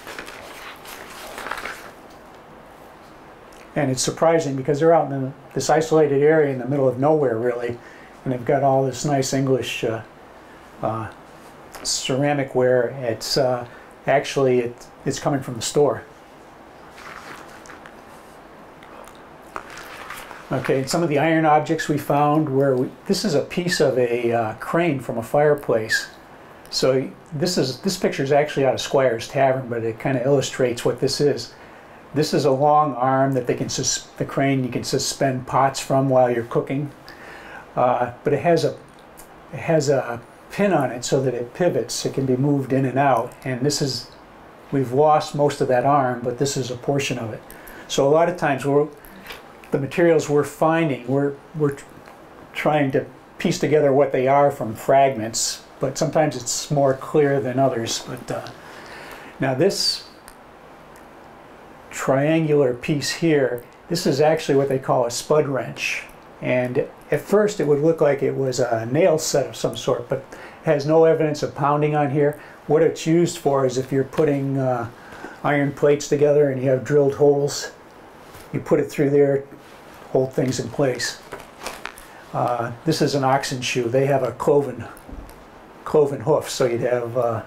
And it's surprising because they're out in this isolated area in the middle of nowhere, really, and they've got all this nice English ceramic ware. It's actually it's coming from the store. Okay, some of the iron objects we found this is a piece of a crane from a fireplace. So this picture is actually out of Squire's Tavern, but it kind of illustrates what this is. This is a long arm that the crane you can suspend pots from while you're cooking, but it has a pin on it so that it pivots. It can be moved in and out, and we've lost most of that arm, but this is a portion of it. So a lot of times the materials we're finding, we're trying to piece together what they are from fragments, but sometimes it's more clear than others. But now this triangular piece here, this is actually what they call a spud wrench. And at first it would look like it was a nail set of some sort, but it has no evidence of pounding on here. What it's used for is if you're putting iron plates together and you have drilled holes, you put it through there, hold things in place. This is an oxen shoe. They have a cloven hoof, so you'd have,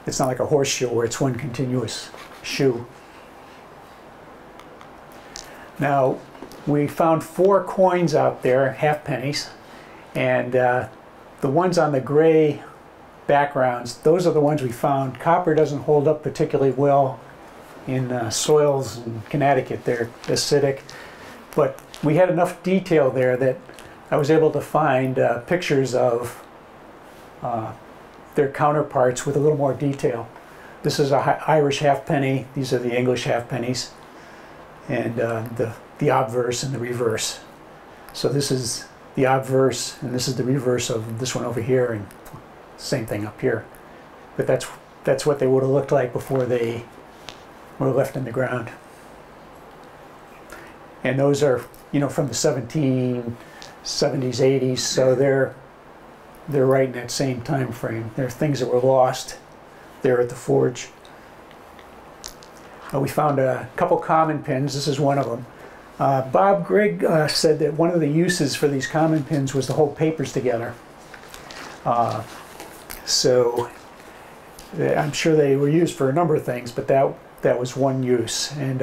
it's not like a horseshoe where it's one continuous shoe. Now, we found 4 coins out there, halfpennies, and the ones on the gray backgrounds, those are the ones we found. Copper doesn't hold up particularly well in soils in Connecticut. They're acidic, but we had enough detail there that I was able to find pictures of their counterparts with a little more detail. This is an Irish halfpenny. These are the English halfpennies, and the obverse and the reverse. So this is the obverse, and this is the reverse of this one over here, and same thing up here. But that's what they would have looked like before they were left in the ground. And those are, from the 1770s, 80s, so they're right in that same time frame. They're things that were lost there at the forge. We found a couple common pins. This is one of them. Bob Grigg said that one of the uses for these common pins was to hold papers together. So I'm sure they were used for a number of things, but that was one use, and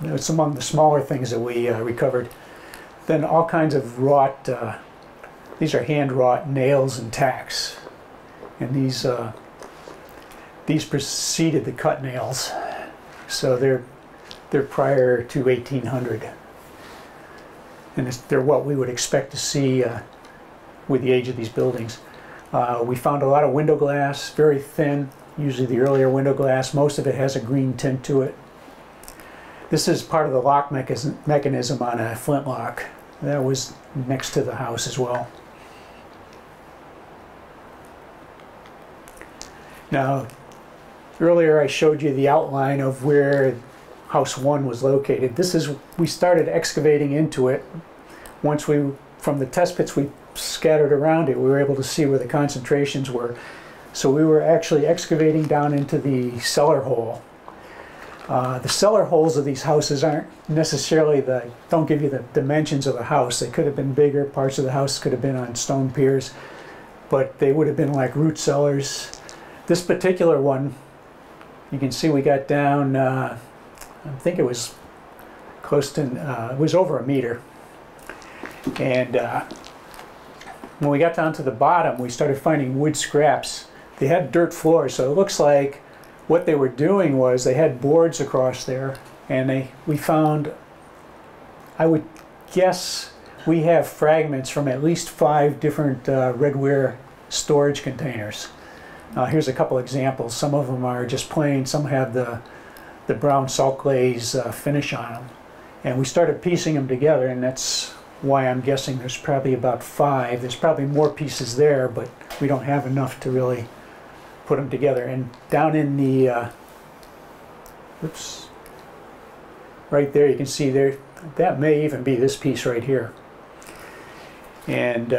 it's among the smaller things that we recovered. Then all kinds of wrought, these are hand-wrought nails and tacks, and these preceded the cut nails, so they're prior to 1800, and they're what we would expect to see with the age of these buildings. We found a lot of window glass, very thin, usually the earlier window glass. Most of it has a green tint to it. This is part of the lock mechanism on a flintlock. That was next to the house as well. Now, earlier I showed you the outline of where House 1 was located. We started excavating into it. Once from the test pits we scattered around it, we were able to see where the concentrations were. So we were actually excavating down into the cellar hole The cellar holes of these houses aren't necessarily don't give you the dimensions of the house. They could have been bigger. Parts of the house could have been on stone piers, but they would have been like root cellars. This particular one, you can see we got down, I think it was close to, it was over a meter. And when we got down to the bottom, we started finding wood scraps. They had dirt floors, so it looks like what they were doing was they had boards across there, and we found, I would guess, we have fragments from at least 5 different redware storage containers. Here's a couple examples. Some of them are just plain, some have the brown salt glaze finish on them. And we started piecing them together, and that's why I'm guessing there's probably about 5. There's probably more pieces there, but we don't have enough to really put them together. And down in the, oops, right there, you can see there, that may even be this piece right here. And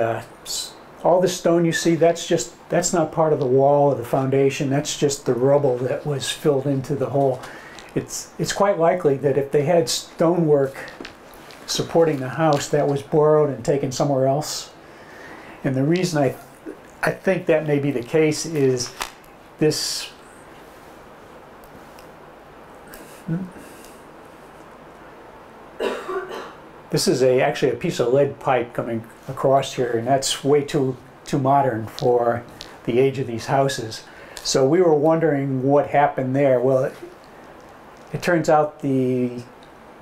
all the stone you see, that's not part of the wall or the foundation. That's just the rubble that was filled into the hole. It's quite likely that if they had stonework supporting the house, that was borrowed and taken somewhere else. And the reason I think that may be the case is this. This is actually a piece of lead pipe coming across here, and that's way too modern for the age of these houses. So we were wondering what happened there. Well, it turns out the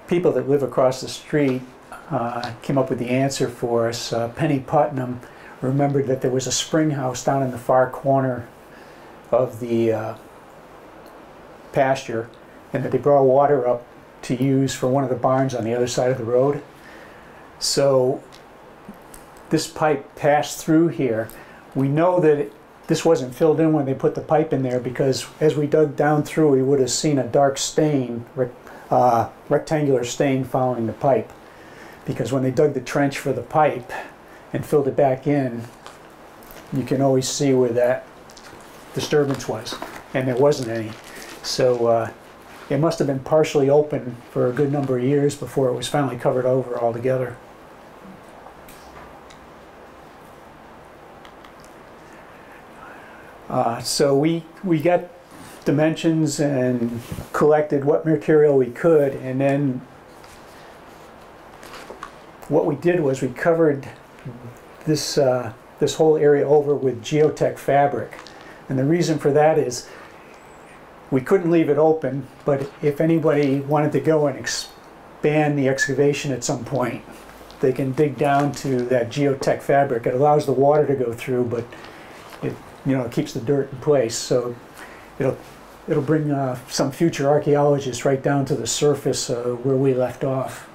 people that live across the street came up with the answer for us. Penny Putnam remembered that there was a spring house down in the far corner of the pasture, and that they brought water up to use for one of the barns on the other side of the road. So this pipe passed through here. We know that this wasn't filled in when they put the pipe in there, because as we dug down through, we would have seen a dark stain, rectangular stain following the pipe. Because when they dug the trench for the pipe and filled it back in, you can always see where that disturbance was, and there wasn't any. So it must have been partially open for a good number of years before it was finally covered over altogether. So we got dimensions and collected what material we could, and then what we did was we covered this this whole area over with geotech fabric. And the reason for that is we couldn't leave it open, but if anybody wanted to go and expand the excavation at some point, they can dig down to that geotech fabric. It allows the water to go through, but it keeps the dirt in place. So it'll bring some future archaeologists right down to the surface where we left off.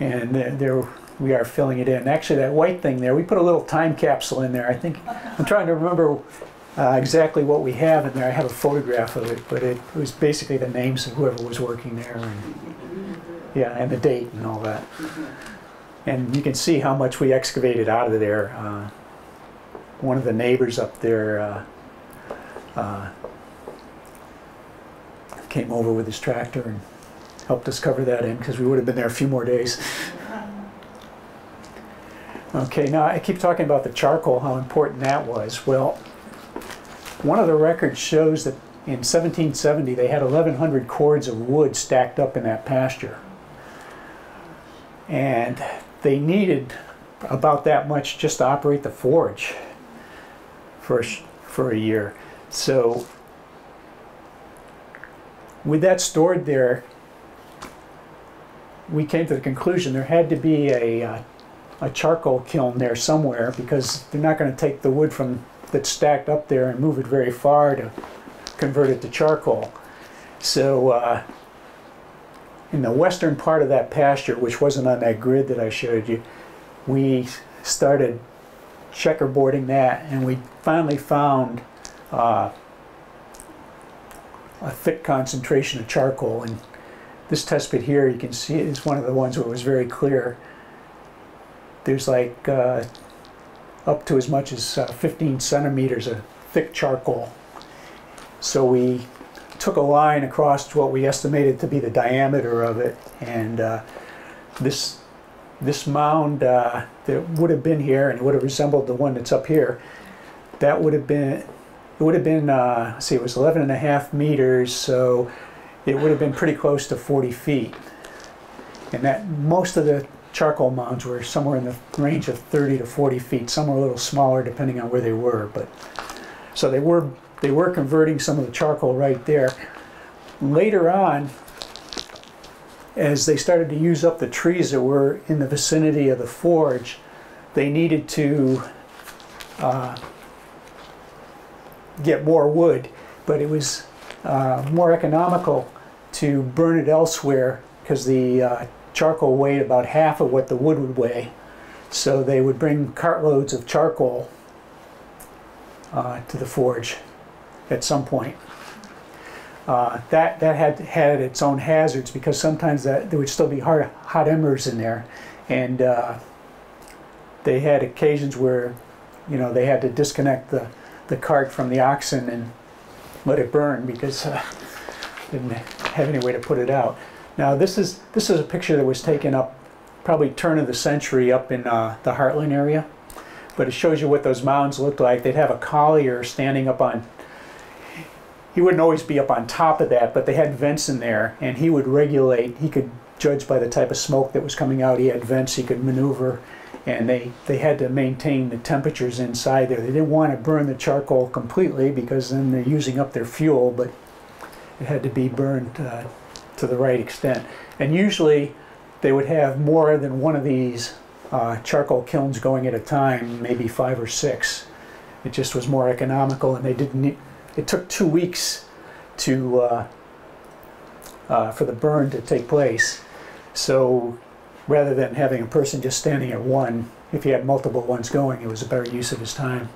And there we are filling it in. Actually, that white thing there, we put a little time capsule in there. I think, I'm trying to remember exactly what we have in there. I have a photograph of it, but it was basically the names of whoever was working there, and yeah, and the date and all that. And you can see how much we excavated out of there. One of the neighbors up there came over with his tractor and helped us cover that in, because we would have been there a few more days. Okay, now I keep talking about the charcoal, how important that was. Well, one of the records shows that in 1770 they had 1,100 cords of wood stacked up in that pasture. And they needed about that much just to operate the forge for a year. So with that stored there, we came to the conclusion there had to be a charcoal kiln there somewhere, because they're not going to take the wood that's stacked up there and move it very far to convert it to charcoal. So in the western part of that pasture, which wasn't on that grid that I showed you, we started checkerboarding that, and we finally found a thick concentration of charcoal. And this test pit here, you can see, is one of the ones where it was very clear. There's like up to as much as 15 centimeters of thick charcoal. So we took a line across what we estimated to be the diameter of it, and this mound that would have been here, and it would have resembled the one that's up here, that would have been, let's see, it was 11.5 meters, so it would have been pretty close to 40 feet. And that most of the charcoal mounds were somewhere in the range of 30 to 40 feet. Some were a little smaller depending on where they were, but so they were converting some of the charcoal right there. Later on, as they started to use up the trees that were in the vicinity of the forge, they needed to get more wood, but it was more economical to burn it elsewhere because the charcoal weighed about half of what the wood would weigh. So they would bring cartloads of charcoal to the forge at some point. That had its own hazards because sometimes there would still be hot embers in there, and they had occasions where, you know, they had to disconnect the cart from the oxen and let it burn because didn't have any way to put it out. Now this is a picture that was taken up probably turn of the century up in the Heartland area, but it shows you what those mounds looked like. They'd have a collier standing up on. He wouldn't always be up on top of that, but they had vents in there, and he would regulate. He could judge by the type of smoke that was coming out. He had vents he could maneuver, and they had to maintain the temperatures inside there. They didn't want to burn the charcoal completely because then they're using up their fuel, but it had to be burned to the right extent. And usually they would have more than one of these charcoal kilns going at a time, maybe 5 or 6. It just was more economical, and they didn't need. It took 2 weeks to for the burn to take place. So rather than having a person just standing at one, if he had multiple ones going, it was a better use of his time.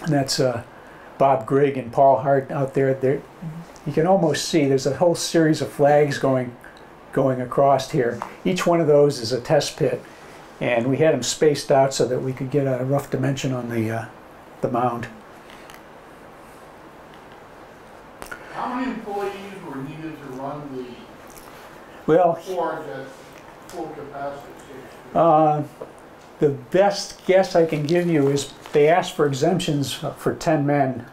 And that's Bob Grigg and Paul Hart out there. You can almost see there's a whole series of flags going across here. Each one of those is a test pit, and we had them spaced out so that we could get a rough dimension on the mound. How many employees were needed to run the forge at full capacity? The best guess I can give you is they asked for exemptions for 10 men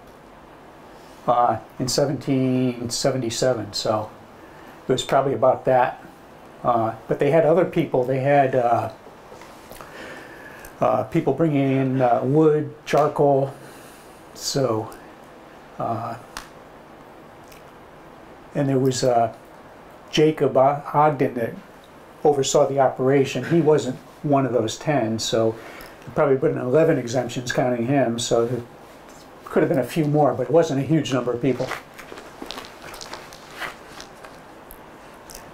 in 1777, so it was probably about that. But they had other people. They had people bringing in wood, charcoal, so and there was Jacob Ogden that oversaw the operation. He wasn't one of those 10, so probably put in 11 exemptions counting him, so there could have been a few more, but it wasn't a huge number of people.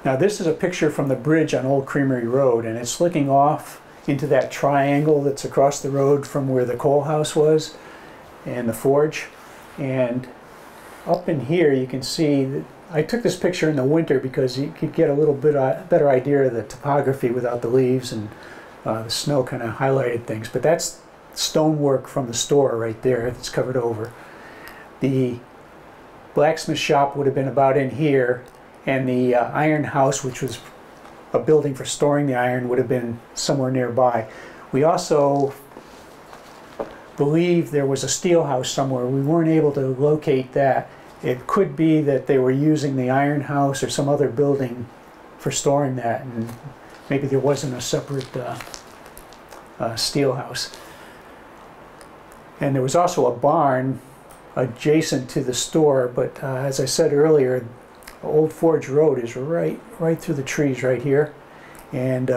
Now this is a picture from the bridge on Old Creamery Road, and it's looking off into that triangle that's across the road from where the coal house was and the forge. And up in here you can see that I took this picture in the winter because you could get a little bit better idea of the topography without the leaves, and the snow kind of highlighted things. But that's stonework from the store right there that's covered over. The blacksmith shop would have been about in here, and the iron house, which was a building for storing the iron, would have been somewhere nearby. We also believe there was a steel house somewhere. We weren't able to locate that. It could be that they were using the iron house or some other building for storing that, and maybe there wasn't a separate steel house. And there was also a barn adjacent to the store, but as I said earlier, Old Forge Road is right through the trees right here. And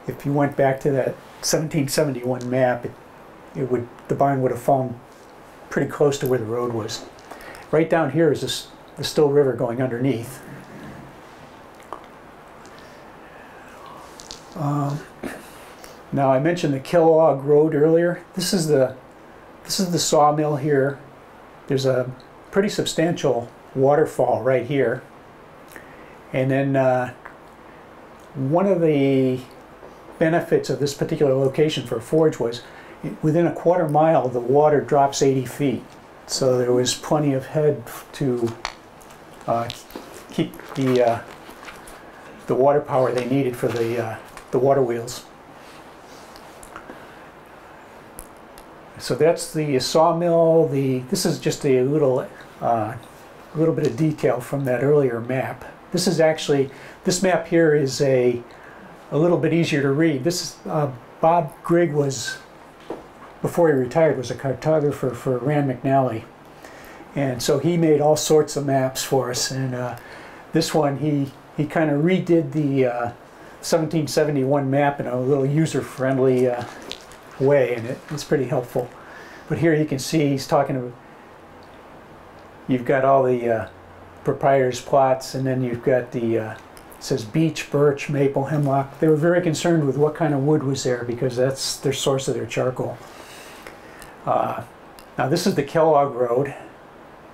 if you went back to that 1771 map, the barn would have fallen pretty close to where the road was. Right down here is the Still River going underneath. Now I mentioned the Kellogg Road earlier. This is the sawmill here. There's a pretty substantial waterfall right here. And then one of the benefits of this particular location for a forge was within a quarter mile the water drops 80 feet. So there was plenty of head to keep the water power they needed for the water wheels. So that's the sawmill. This is just a little bit of detail from that earlier map. This is actually, this map here is a little bit easier to read. This is Bob Grigg was, before he retired, was a cartographer for Rand McNally, and so he made all sorts of maps for us. And this one he kind of redid the 1771 map in a little user-friendly way, and it's pretty helpful. But here you can see he's talking about, you've got all the proprietor's plots, and then you've got the it says beech, birch, maple, hemlock. They were very concerned with what kind of wood was there because that's their source of their charcoal. Now this is the Kellogg Road,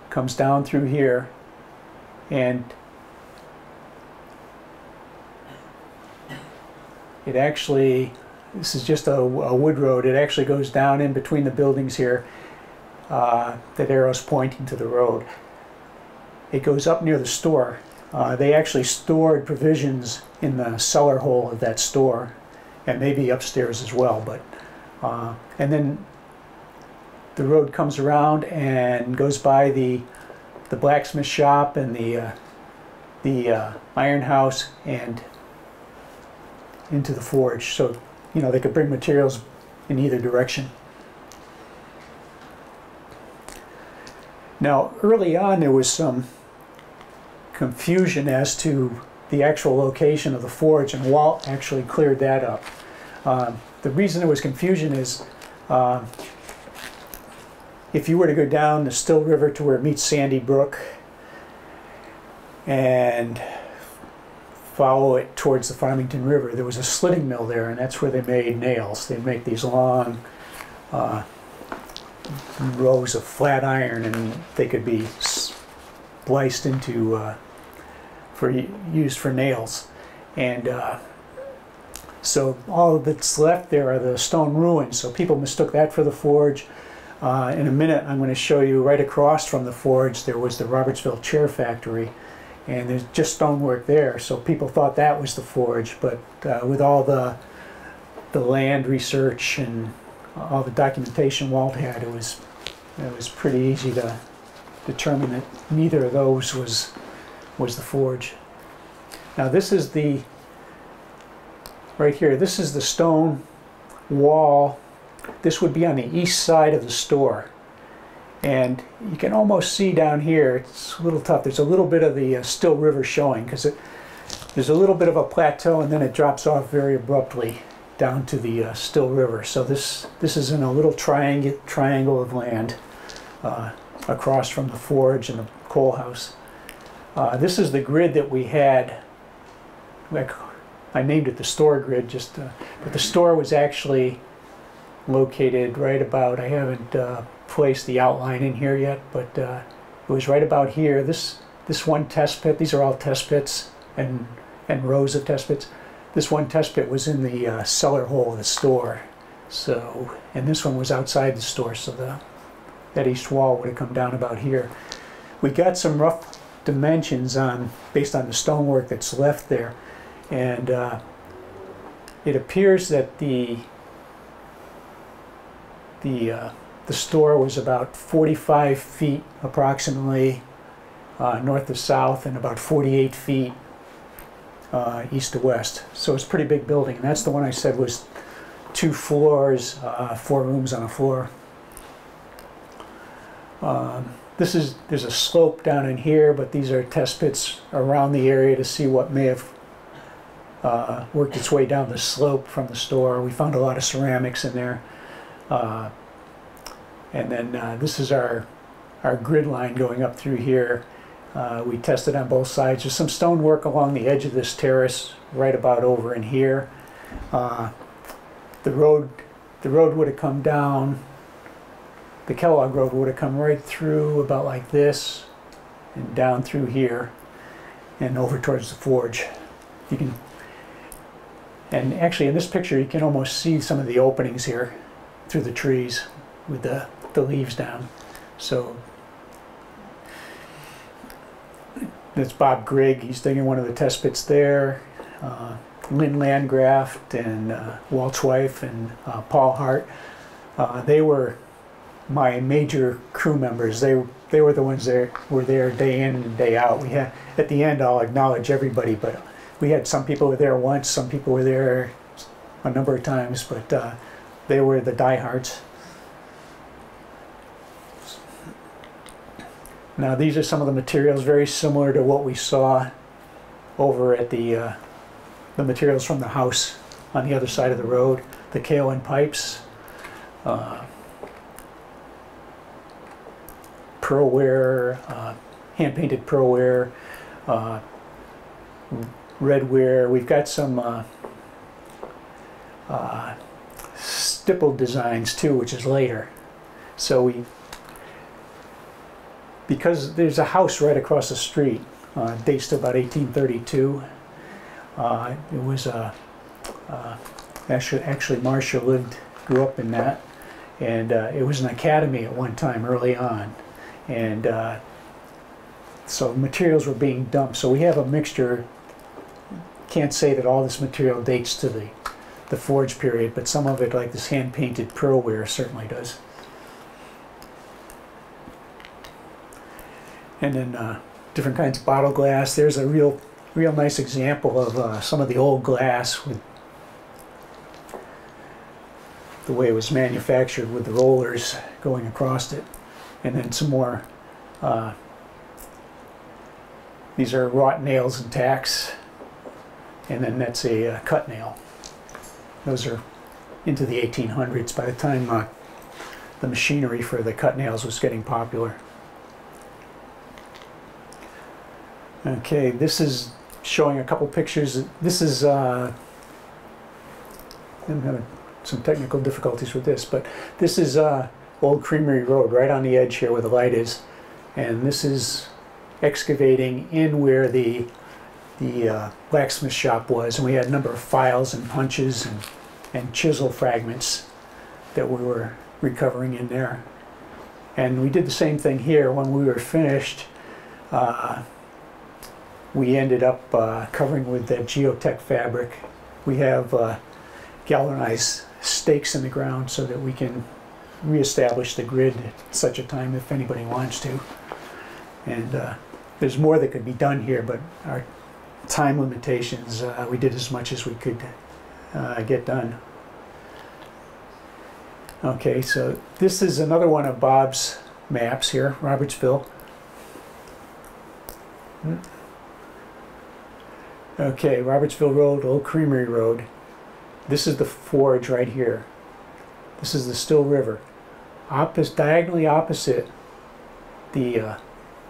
comes down through here, and it actually, this is just a wood road. It actually goes down in between the buildings here. That arrow's pointing to the road. It goes up near the store. They actually stored provisions in the cellar hole of that store, and maybe upstairs as well. But and then the road comes around and goes by the blacksmith shop and the iron house and into the forge. So you know they could bring materials in either direction. Now, early on, there was some confusion as to the actual location of the forge, and Walt actually cleared that up. The reason there was confusion is if you were to go down the Still River to where it meets Sandy Brook and follow it towards the Farmington River, there was a slitting mill there, and that's where they made nails. They'd make these long rows of flat iron, and they could be spliced into used for nails. And so all that's left there are the stone ruins. So people mistook that for the forge. In a minute, I'm going to show you right across from the forge there was the Robertsville Chair Factory, and there's just stonework there. So people thought that was the forge, but with all the land research and all the documentation Walt had, it was pretty easy to determine that neither of those was the forge. Now this is right here, this is the stone wall. This would be on the east side of the store. And you can almost see down here, it's a little tough, there's a little bit of the Still River showing because there's a little bit of a plateau and then it drops off very abruptly down to the Still River. So this is in a little triangle of land across from the forge and the coal house. This is the grid that we had. I named it the store grid, but the store was actually located right about, I haven't placed the outline in here yet, but it was right about here. This one test pit, these are all test pits and rows of test pits. This one test pit was in the cellar hole of the store. So, and this one was outside the store, so that east wall would have come down about here. We got some rough dimensions based on the stonework that's left there, and it appears that the store was about 45 feet approximately north to south and about 48 feet east to west. So it's a pretty big building, and that's the one I said was 2 floors, 4 rooms on a floor. There's a slope down in here, but these are test pits around the area to see what may have worked its way down the slope from the store. We found a lot of ceramics in there. And then this is our grid line going up through here. We tested on both sides. There's some stonework along the edge of this terrace right about over in here. The road would have come down, the Kellogg Road would have come right through about like this and down through here and over towards the forge. And actually in this picture you can almost see some of the openings here through the trees with the leaves down. So that's Bob Grigg. He's digging one of the test pits there. Lynn Landgraf and Walt's wife and Paul Hart. They were my major crew members. They were the ones that were there day in and day out. We had, at the end, I'll acknowledge everybody, but we had some people were there once, some people were there a number of times, but they were the diehards. Now these are some of the materials very similar to what we saw over at the materials from the house on the other side of the road, the kaolin pipes, pearlware, hand-painted pearlware, redware. We've got some stippled designs too, which is later. So because there's a house right across the street, dates to about 1832. It was actually Marcia grew up in that, and it was an academy at one time early on, and so materials were being dumped. So we have a mixture. Can't say that all this material dates to the forge period, but some of it, like this hand-painted pearlware, certainly does. And then different kinds of bottle glass. There's a real nice example of some of the old glass with the way it was manufactured with the rollers going across it. And then some more, these are wrought nails and tacks. And then that's a cut nail. Those are into the 1800s by the time the machinery for the cut nails was getting popular. Okay, this is showing a couple pictures. This is, I'm having some technical difficulties with this, but this is Old Creamery Road, right on the edge here where the light is. And this is excavating in where the blacksmith shop was, and we had a number of files and punches and chisel fragments that we were recovering in there. And we did the same thing here. When we were finished, we ended up covering with that geotech fabric. We have galvanized stakes in the ground so that we can reestablish the grid at such a time if anybody wants to. And there's more that could be done here, but our time limitations, we did as much as we could get done. Okay, so this is another one of Bob's maps here, Robertsville. Okay, Robertsville Road, Old Creamery Road. This is the forge right here. This is the Still River. Diagonally opposite the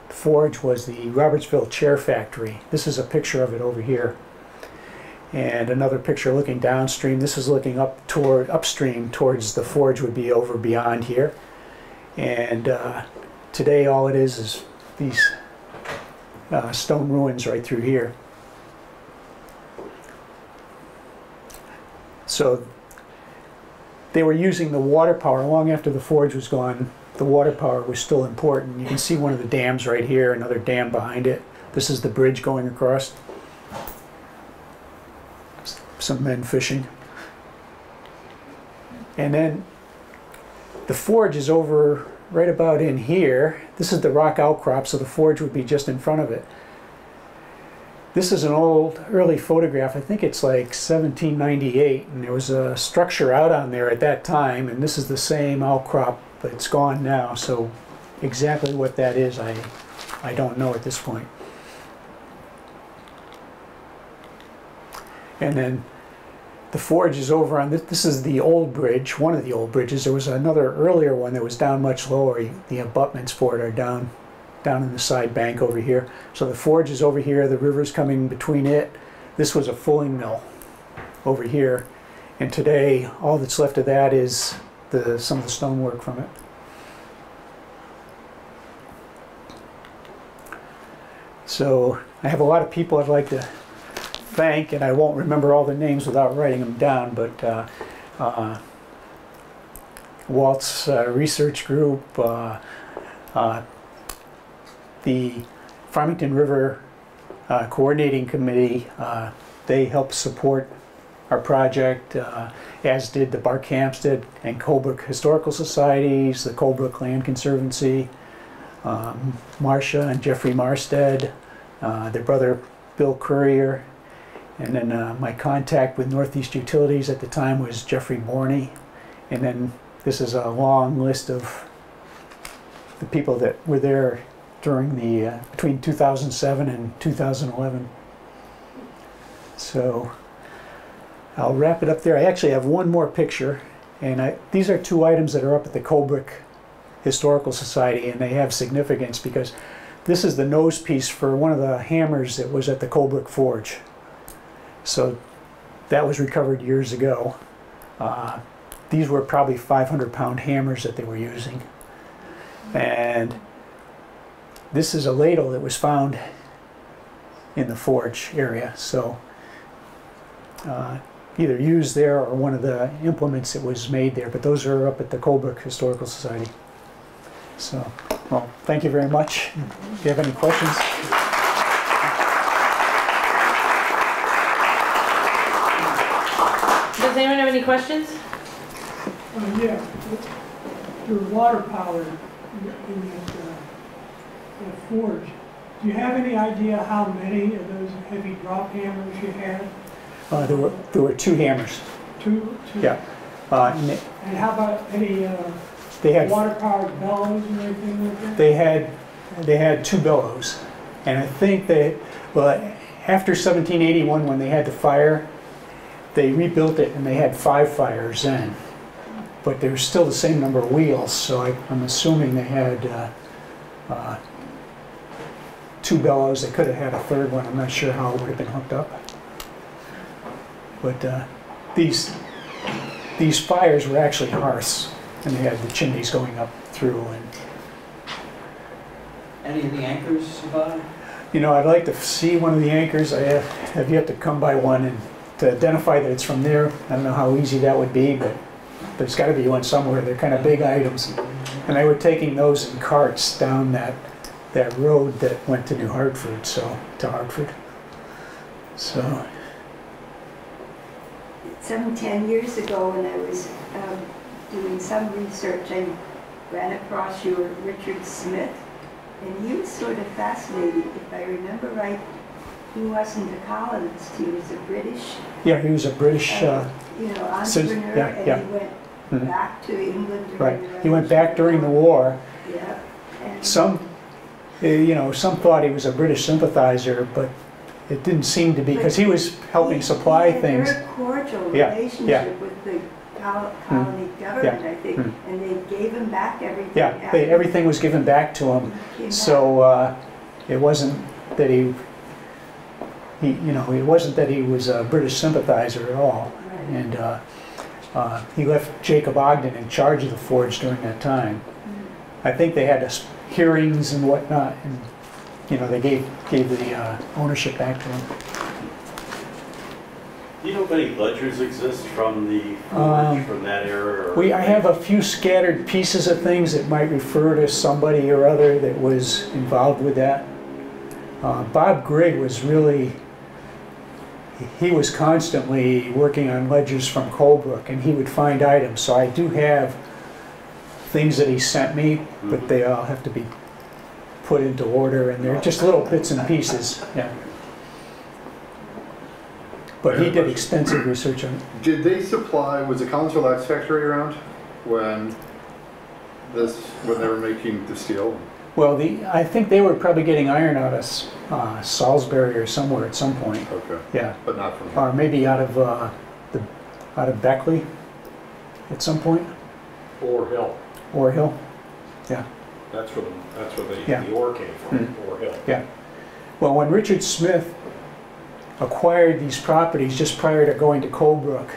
forge was the Robertsville Chair Factory. This is a picture of it over here. And another picture looking downstream. This is looking upstream towards the forge would be over beyond here. And today all it is these stone ruins right through here. So they were using the water power long after the forge was gone. The water power was still important. You can see one of the dams right here, another dam behind it. This is the bridge going across. Some men fishing. And then the forge is over right about in here. This is the rock outcrop, so the forge would be just in front of it. This is an early photograph. I think it's like 1798, and there was a structure out on there at that time, and this is the same outcrop, but it's gone now. So exactly what that is, I don't know at this point. And then the forge is over on this. This is the old bridge, one of the old bridges. There was another earlier one that was down much lower. The abutments for it are down in the side bank over here. So the forge is over here, the river's coming between it. This was a fulling mill over here. And today, all that's left of that is some of the stonework from it. So I have a lot of people I'd like to thank, and I won't remember all the names without writing them down, but Walt's research group, The Farmington River Coordinating Committee, they helped support our project, as did the Barkhamsted and Colebrook Historical Societies, the Colebrook Land Conservancy, Marcia and Jeffrey Marstead, their brother Bill Currier, and then my contact with Northeast Utilities at the time was Jeffrey Borney. And then this is a long list of the people that were there during the between 2007 and 2011. So I'll wrap it up there. I actually have one more picture, and these are two items that are up at the Colebrook Historical Society, and they have significance because this is the nose piece for one of the hammers that was at the Colebrook Forge. So that was recovered years ago. These were probably 500-pound hammers that they were using. And this is a ladle that was found in the forge area. So either used there or one of the implements that was made there. But those are up at the Colebrook Historical Society. So, well, thank you very much. If you have any questions. Does anyone have any questions? Yeah, your water power in that forge. Do you have any idea how many of those heavy drop hammers you had? There were two hammers. Two? Yeah. And how about any water-powered bellows or anything like that? They had two bellows, and I think after 1781 when they had the fire, they rebuilt it and they had 5 fires then. But there was still the same number of wheels, so I'm assuming they had 2 bellows. They could have had a third one. I'm not sure how it would have been hooked up. But these fires were actually hearths, and they had the chimneys going up through. And any of the anchors survive? you know, I'd like to see one of the anchors. I have yet to come by one, and to identify that it's from there, I don't know how easy that would be, but there's got to be one somewhere. They're kind of big items. And they were taking those in carts down that road that went to New Hartford, to Hartford. So. Some 10 years ago when I was doing some research, I ran across your Richard Smith, and he was sort of fascinating. If I remember right, he wasn't a colonist, he was a British. Yeah, he was a British entrepreneur, and he went back to England. Right, he went back during the war. Yeah. And some thought he was a British sympathizer, but it didn't seem to be, because he was helping supply things. He had a very cordial relationship with the colony government, I think, and they gave him back everything. Yeah, everything was given back to him. So it wasn't that he it wasn't that he was a British sympathizer at all. Right. And he left Jacob Ogden in charge of the forge during that time. I think they had hearings and whatnot, and they gave the ownership back to him. Do you know if any ledgers exist from the forge from that era? I have a few scattered pieces of things that might refer to somebody or other that was involved with that. Bob Grigg was he was constantly working on ledgers from Colebrook, and he would find items. So I do have things that he sent me, but they all have to be put into order, and they're just little bits and pieces. Yeah. But he did extensive research on it. Did they supply, was the Collins Relax factory around when they were making the steel? Well, I think they were probably getting iron out of Salisbury or somewhere at some point. Okay. Yeah. But not from here. Or maybe out of Beckley at some point. Or Hill. Or Hill. Yeah. That's where Yeah. the ore came from, Or Hill. Yeah. Well, when Richard Smith acquired these properties just prior to going to Colebrook,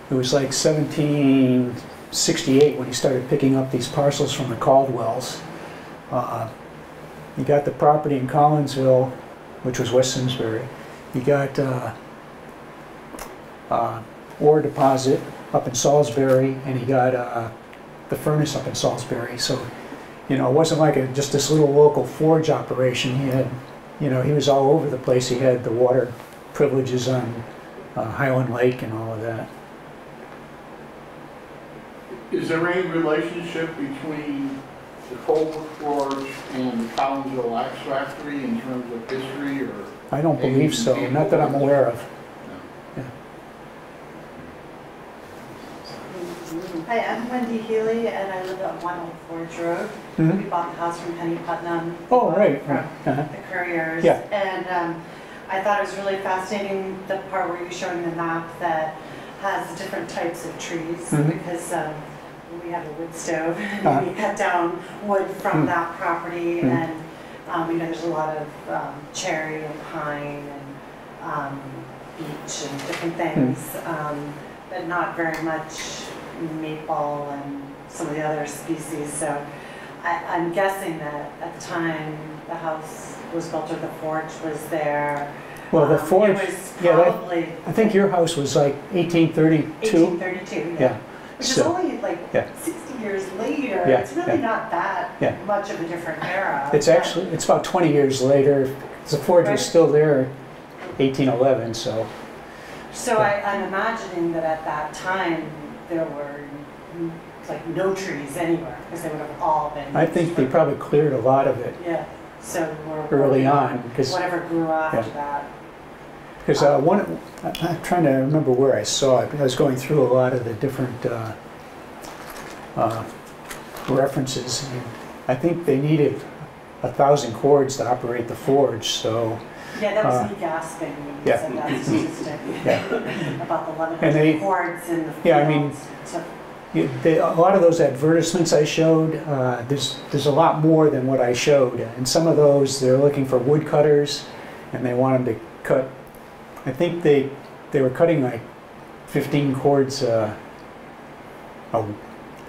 it was like 1768 when he started picking up these parcels from the Caldwells. He got the property in Collinsville, which was West Simsbury. He got ore deposit up in Salisbury, and he got the furnace up in Salisbury. So you know, it wasn't like just this little local forge operation. He had, you know, he was all over the place. He had the water privileges on Highland Lake and all of that. Is there any relationship between the Colebrook Forge and the Collinsville Axe Factory in terms of history, or? I don't believe so, not that I'm aware of. Hi, I'm Wendy Healy, and I live on 1 Old Forge Road. Mhm. We bought the house from Penny Putnam. Oh, right. From Uh-huh. the Couriers. Yeah. And I thought it was really fascinating, the part where you're showing the map that has different types of trees, Mhm. because we have a wood stove, and Uh-huh. we cut down wood from Mm. that property, Mm. and you know, there's a lot of cherry and pine and beech and different things, but not very much maple and some of the other species. So I'm guessing that at the time the house was built or the forge was there. Well, the forge, it was yeah, probably I think your house was like 1832. 1832, Yeah. Which is So, only like yeah. 60 years later. Yeah, It's really yeah. not that Yeah. much of a different era. It's actually, it's about 20 years later. The forge Right. was still there 1811, so. So I'm imagining that at that time there were like no trees anywhere, because they would have all been. I think they probably cleared a lot of it Yeah. So we're early on, because whatever grew after Yeah. that. I'm trying to remember where I saw it. I was going through a lot of the different references. And I think they needed 1,000 cords to operate the forge, so. Yeah, that was me gasping when you yeah. said that statistic about the And they- 11 cords in the field. Yeah, I mean, to- a lot of those advertisements I showed, there's a lot more than what I showed. And some of those, they're looking for woodcutters, and they want them to cut. I think they were cutting like 15 cords I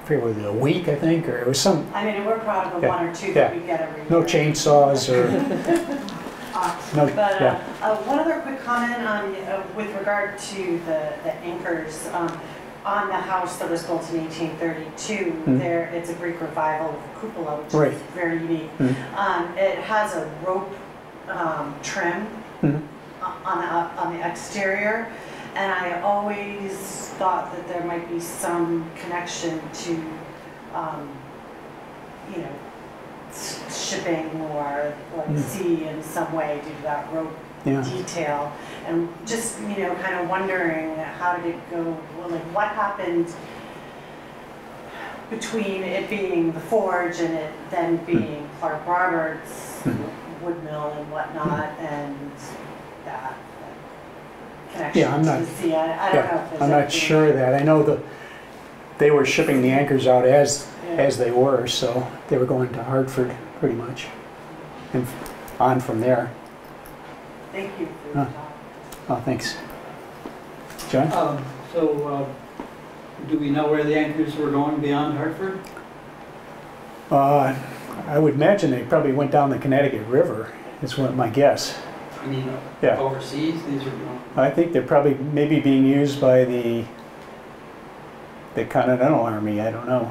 forget whether it was a week, I think, or it was some. I mean, we're proud of the Yeah, one or two yeah. that we get every year. No chainsaws or no. But Yeah. one other quick comment on with regard to the anchors on the house that was built in 1832. Mhm. There, it's a Greek revival of cupola, which Right. is very unique. Mhm. It has a rope trim Mhm. on the exterior, and I always thought that there might be some connection to, you know, shipping or like Mm. sea in some way due to that rope Yeah. detail, and just, you know, kind of wondering how did it go, well, like what happened between it being the forge and it then being Clark Roberts wood mill and whatnot, and that connection Yeah, I'm not- to the sea. I don't know if there's I'm not anything- sure of that. I know that they were shipping the anchors out as they were, so they were going to Hartford pretty much, and on from there. Thank you for your Huh. talk. Oh, thanks. John? Do we know where the anchors were going beyond Hartford? I would imagine they probably went down the Connecticut River, is what my guess. I mean, Yeah. overseas, these are, I think they're probably maybe being used by the Continental Army, I don't know.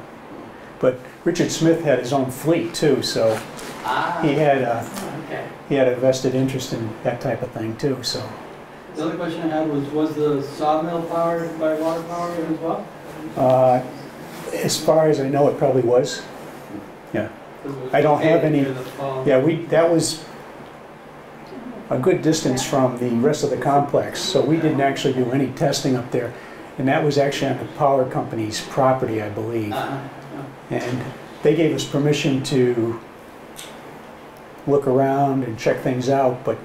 But Richard Smith had his own fleet too, so he had okay. a vested interest in that type of thing too, so. The other question I had was the sawmill powered by water power as well? As far as I know, it probably was. Yeah. I don't have any. Yeah, that was a good distance from the rest of the complex, so we didn't actually do any testing up there. And that was actually on the power company's property, I believe. And they gave us permission to look around and check things out, but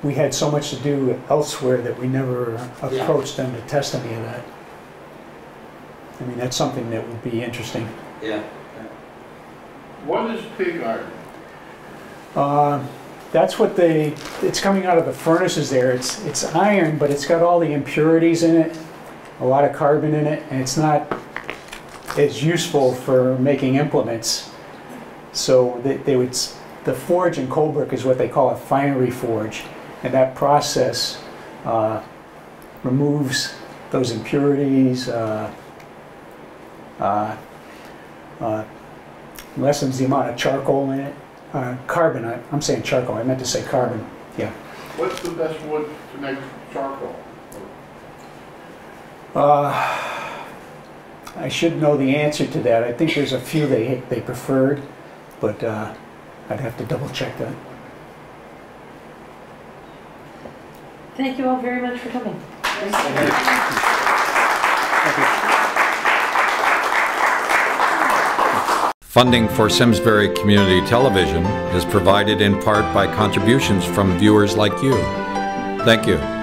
we had so much to do elsewhere that we never approached them to test any of that. I mean, that's something that would be interesting. Yeah. What is pig iron? That's what it's coming out of the furnaces there. It's iron, but it's got all the impurities in it, a lot of carbon in it, and it's not as useful for making implements. So the forge in Colebrook is what they call a finery forge, and that process removes those impurities, lessens the amount of charcoal in it. Carbon, I'm saying charcoal, I meant to say carbon, yeah. What's the best wood to make charcoal? I should know the answer to that. I think there's a few they preferred, but I'd have to double check that. Thank you all very much for coming. Funding for Simsbury Community Television is provided in part by contributions from viewers like you. Thank you.